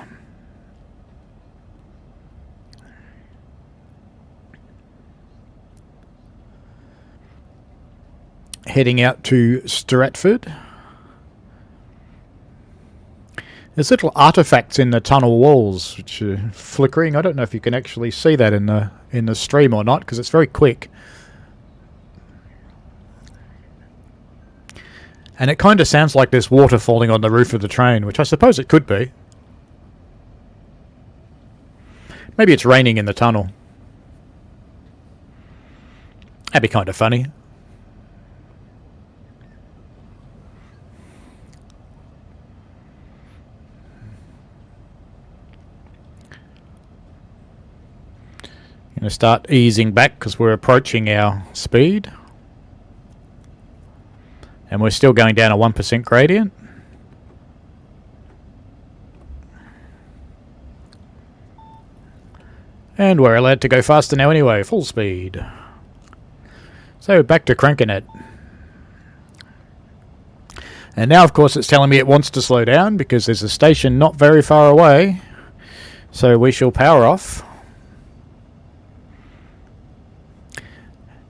Heading out to Stratford. There's little artifacts in the tunnel walls which are flickering. I don't know if you can actually see that in the stream or not, because it's very quick. And it kind of sounds like there's water falling on the roof of the train, which I suppose it could be. Maybe it's raining in the tunnel. That'd be kind of funny. Going to start easing back because we're approaching our speed. And we're still going down a 1% gradient. And we're allowed to go faster now anyway, full speed. So back to cranking it. And now of course it's telling me it wants to slow down because there's a station not very far away. So we shall power off.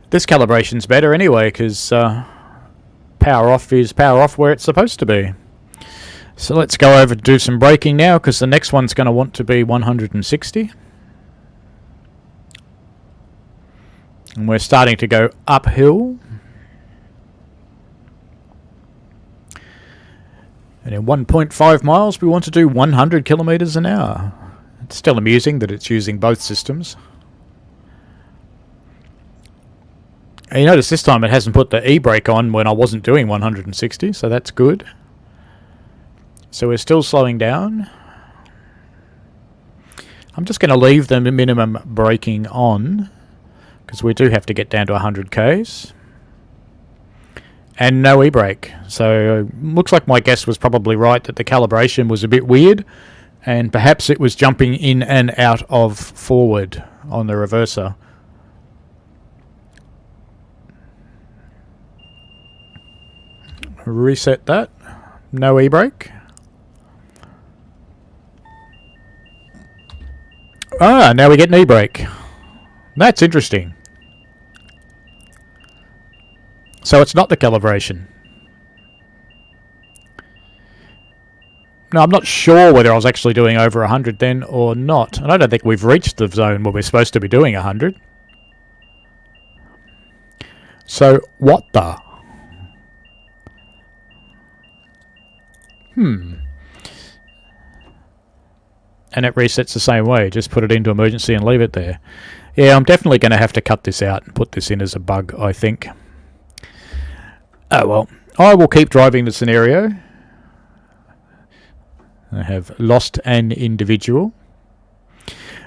This calibration's better anyway because power off is power off where it's supposed to be. So let's go over to do some braking now because the next one's going to want to be 160. And we're starting to go uphill. And in 1.5 miles we want to do 100 kilometers an hour. It's still amusing that it's using both systems. And you notice this time it hasn't put the e-brake on when I wasn't doing 160, so that's good. So we're still slowing down. I'm just going to leave the minimum braking on because we do have to get down to 100 k's. And no e-brake. So looks like my guess was probably right that the calibration was a bit weird and perhaps it was jumping in and out of forward on the reverser. Reset that. No e-brake. Ah, now we get an e-brake. That's interesting. So it's not the calibration. Now I'm not sure whether I was actually doing over 100 then or not. And I don't think we've reached the zone where we're supposed to be doing 100. So what the... And it resets the same way. Just put it into emergency and leave it there. Yeah, I'm definitely going to have to cut this out and put this in as a bug, I think. Oh well. I will keep driving the scenario. I have lost an individual.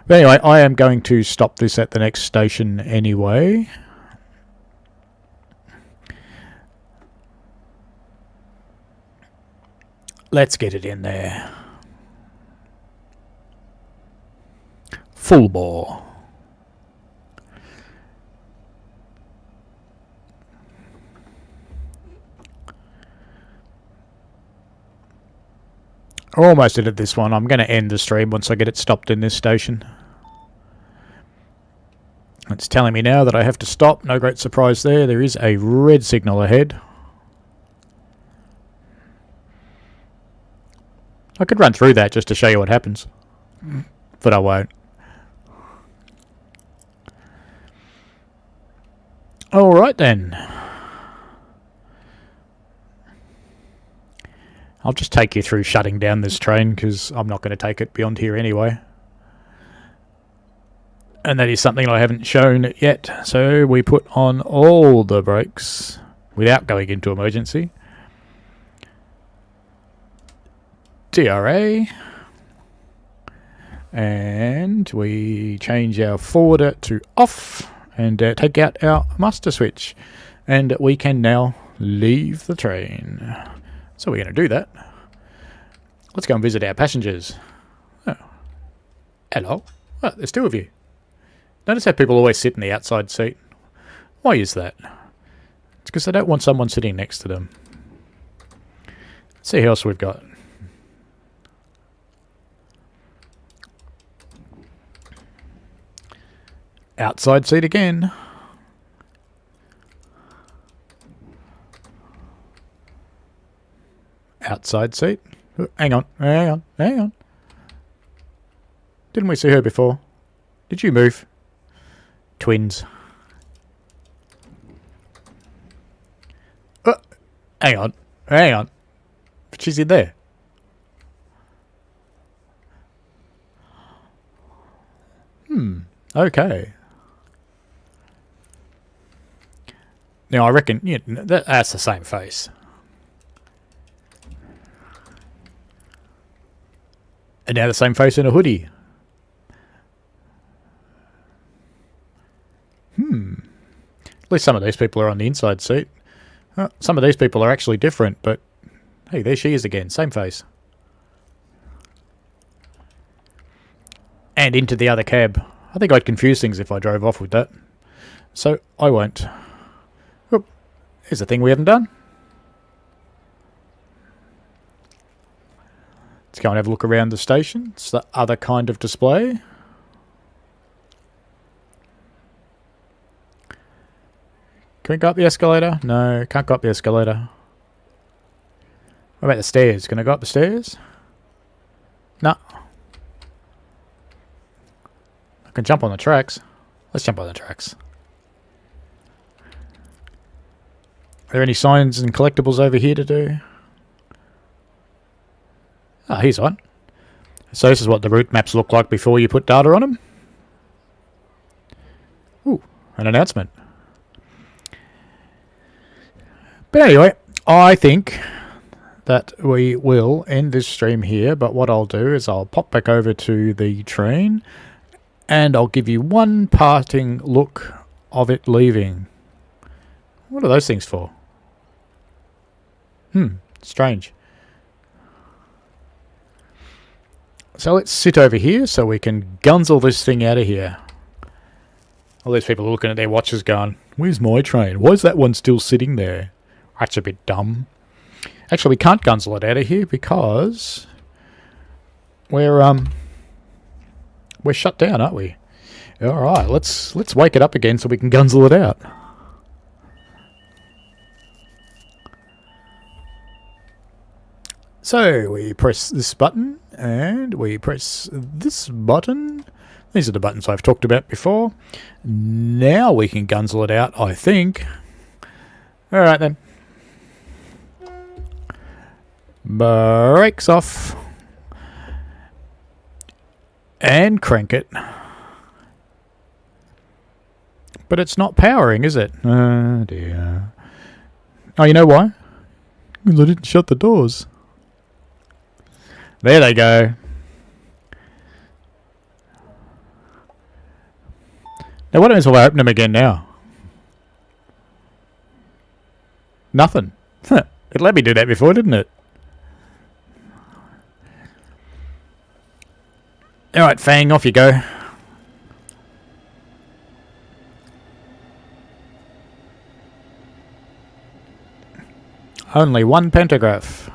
But anyway, I am going to stop this at the next station anyway. Let's get it in there. Full bore. We're almost at this one. I'm going to end the stream once I get it stopped in this station. It's telling me now that I have to stop. No great surprise there. There is a red signal ahead. I could run through that just to show you what happens. But I won't. Alright then. I'll just take you through shutting down this train because I'm not going to take it beyond here anyway. And that is something I haven't shown yet. So we put on all the brakes without going into emergency. DRA. And we change our forwarder to off and take out our master switch. And we can now leave the train. So we're going to do that. Let's go and visit our passengers. Oh. Hello. Oh, there's two of you. Notice how people always sit in the outside seat. Why is that? It's because they don't want someone sitting next to them. Let's see who else we've got. Outside seat again. Outside seat. Oh, hang on. Didn't we see her before? Did you move? Twins. Oh, hang on. But she's in there. Okay. Now I reckon that's the same face. And now the same face in a hoodie. At least some of these people are on the inside seat. Some of these people are actually different, but hey, there she is again. Same face. And into the other cab. I think I'd confuse things if I drove off with that. So I won't. Oop, here's a thing we haven't done. Let's go and have a look around the station. It's the other kind of display. Can we go up the escalator? No, can't go up the escalator. What about the stairs? Can I go up the stairs? No. I can jump on the tracks. Let's jump on the tracks. Are there any signs and collectibles over here to do? Ah, here's one. So this is what the route maps look like before you put data on them. Ooh, an announcement. But anyway, I think that we will end this stream here, but what I'll do is I'll pop back over to the train and I'll give you one parting look of it leaving. What are those things for? Strange. So let's sit over here so we can gunsel this thing out of here. All these people are looking at their watches going, where's my train? Why is that one still sitting there? That's a bit dumb. Actually, we can't gunsel it out of here because we're shut down, aren't we? All right, let's wake it up again so we can gunsel it out. So we press this button and we press this button. These are the buttons I've talked about before. Now we can gunsel it out, I think. All right then. Brakes off. And crank it. But it's not powering, is it? Oh dear. Oh, you know why? Because I didn't shut the doors. There they go. Now what happens if I open them again now? Nothing. It let me do that before, didn't it? Alright, Fang, off you go. Only one pantograph.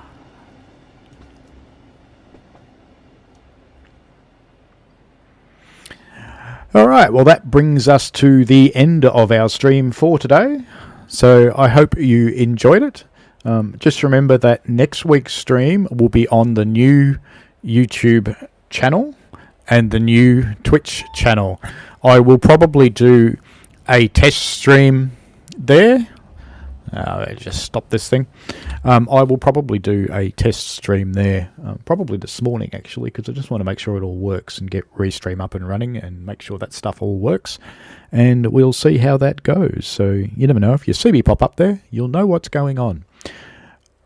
Alright, well that brings us to the end of our stream for today. So I hope you enjoyed it. Just remember that next week's stream will be on the new YouTube channel and the new Twitch channel. I will probably do a test stream there. Just stop this thing. I will probably do a test stream there, probably this morning actually, because I just want to make sure it all works and get Restream up and running and make sure that stuff all works. And we'll see how that goes. So you never know, if you see me pop up there, you'll know what's going on.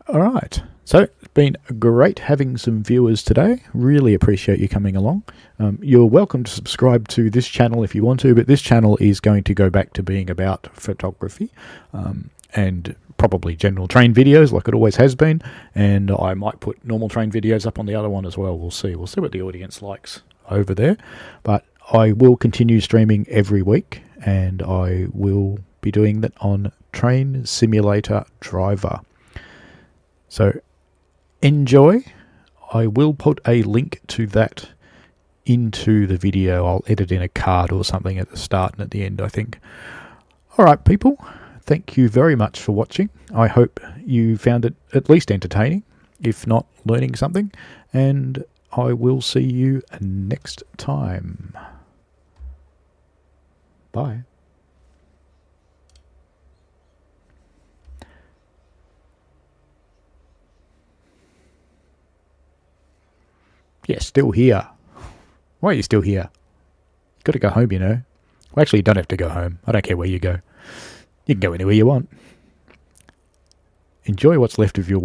Alright, so it's been great having some viewers today. Really appreciate you coming along. You're welcome to subscribe to this channel if you want to, but this channel is going to go back to being about photography. And probably general train videos like it always has been, and I might put normal train videos up on the other one as well. We'll see what the audience likes over there, but I will continue streaming every week, and I will be doing that on Train Simulator Driver. So enjoy. I will put a link to that into the video. I'll edit in a card or something at the start and at the end, I think. Alright people, thank you very much for watching. I hope you found it at least entertaining, if not learning something, and I will see you next time. Bye. Yeah, still here. Why are you still here? You've got to go home, you know. Well, actually, you don't have to go home. I don't care where you go. You can go anywhere you want. Enjoy what's left of your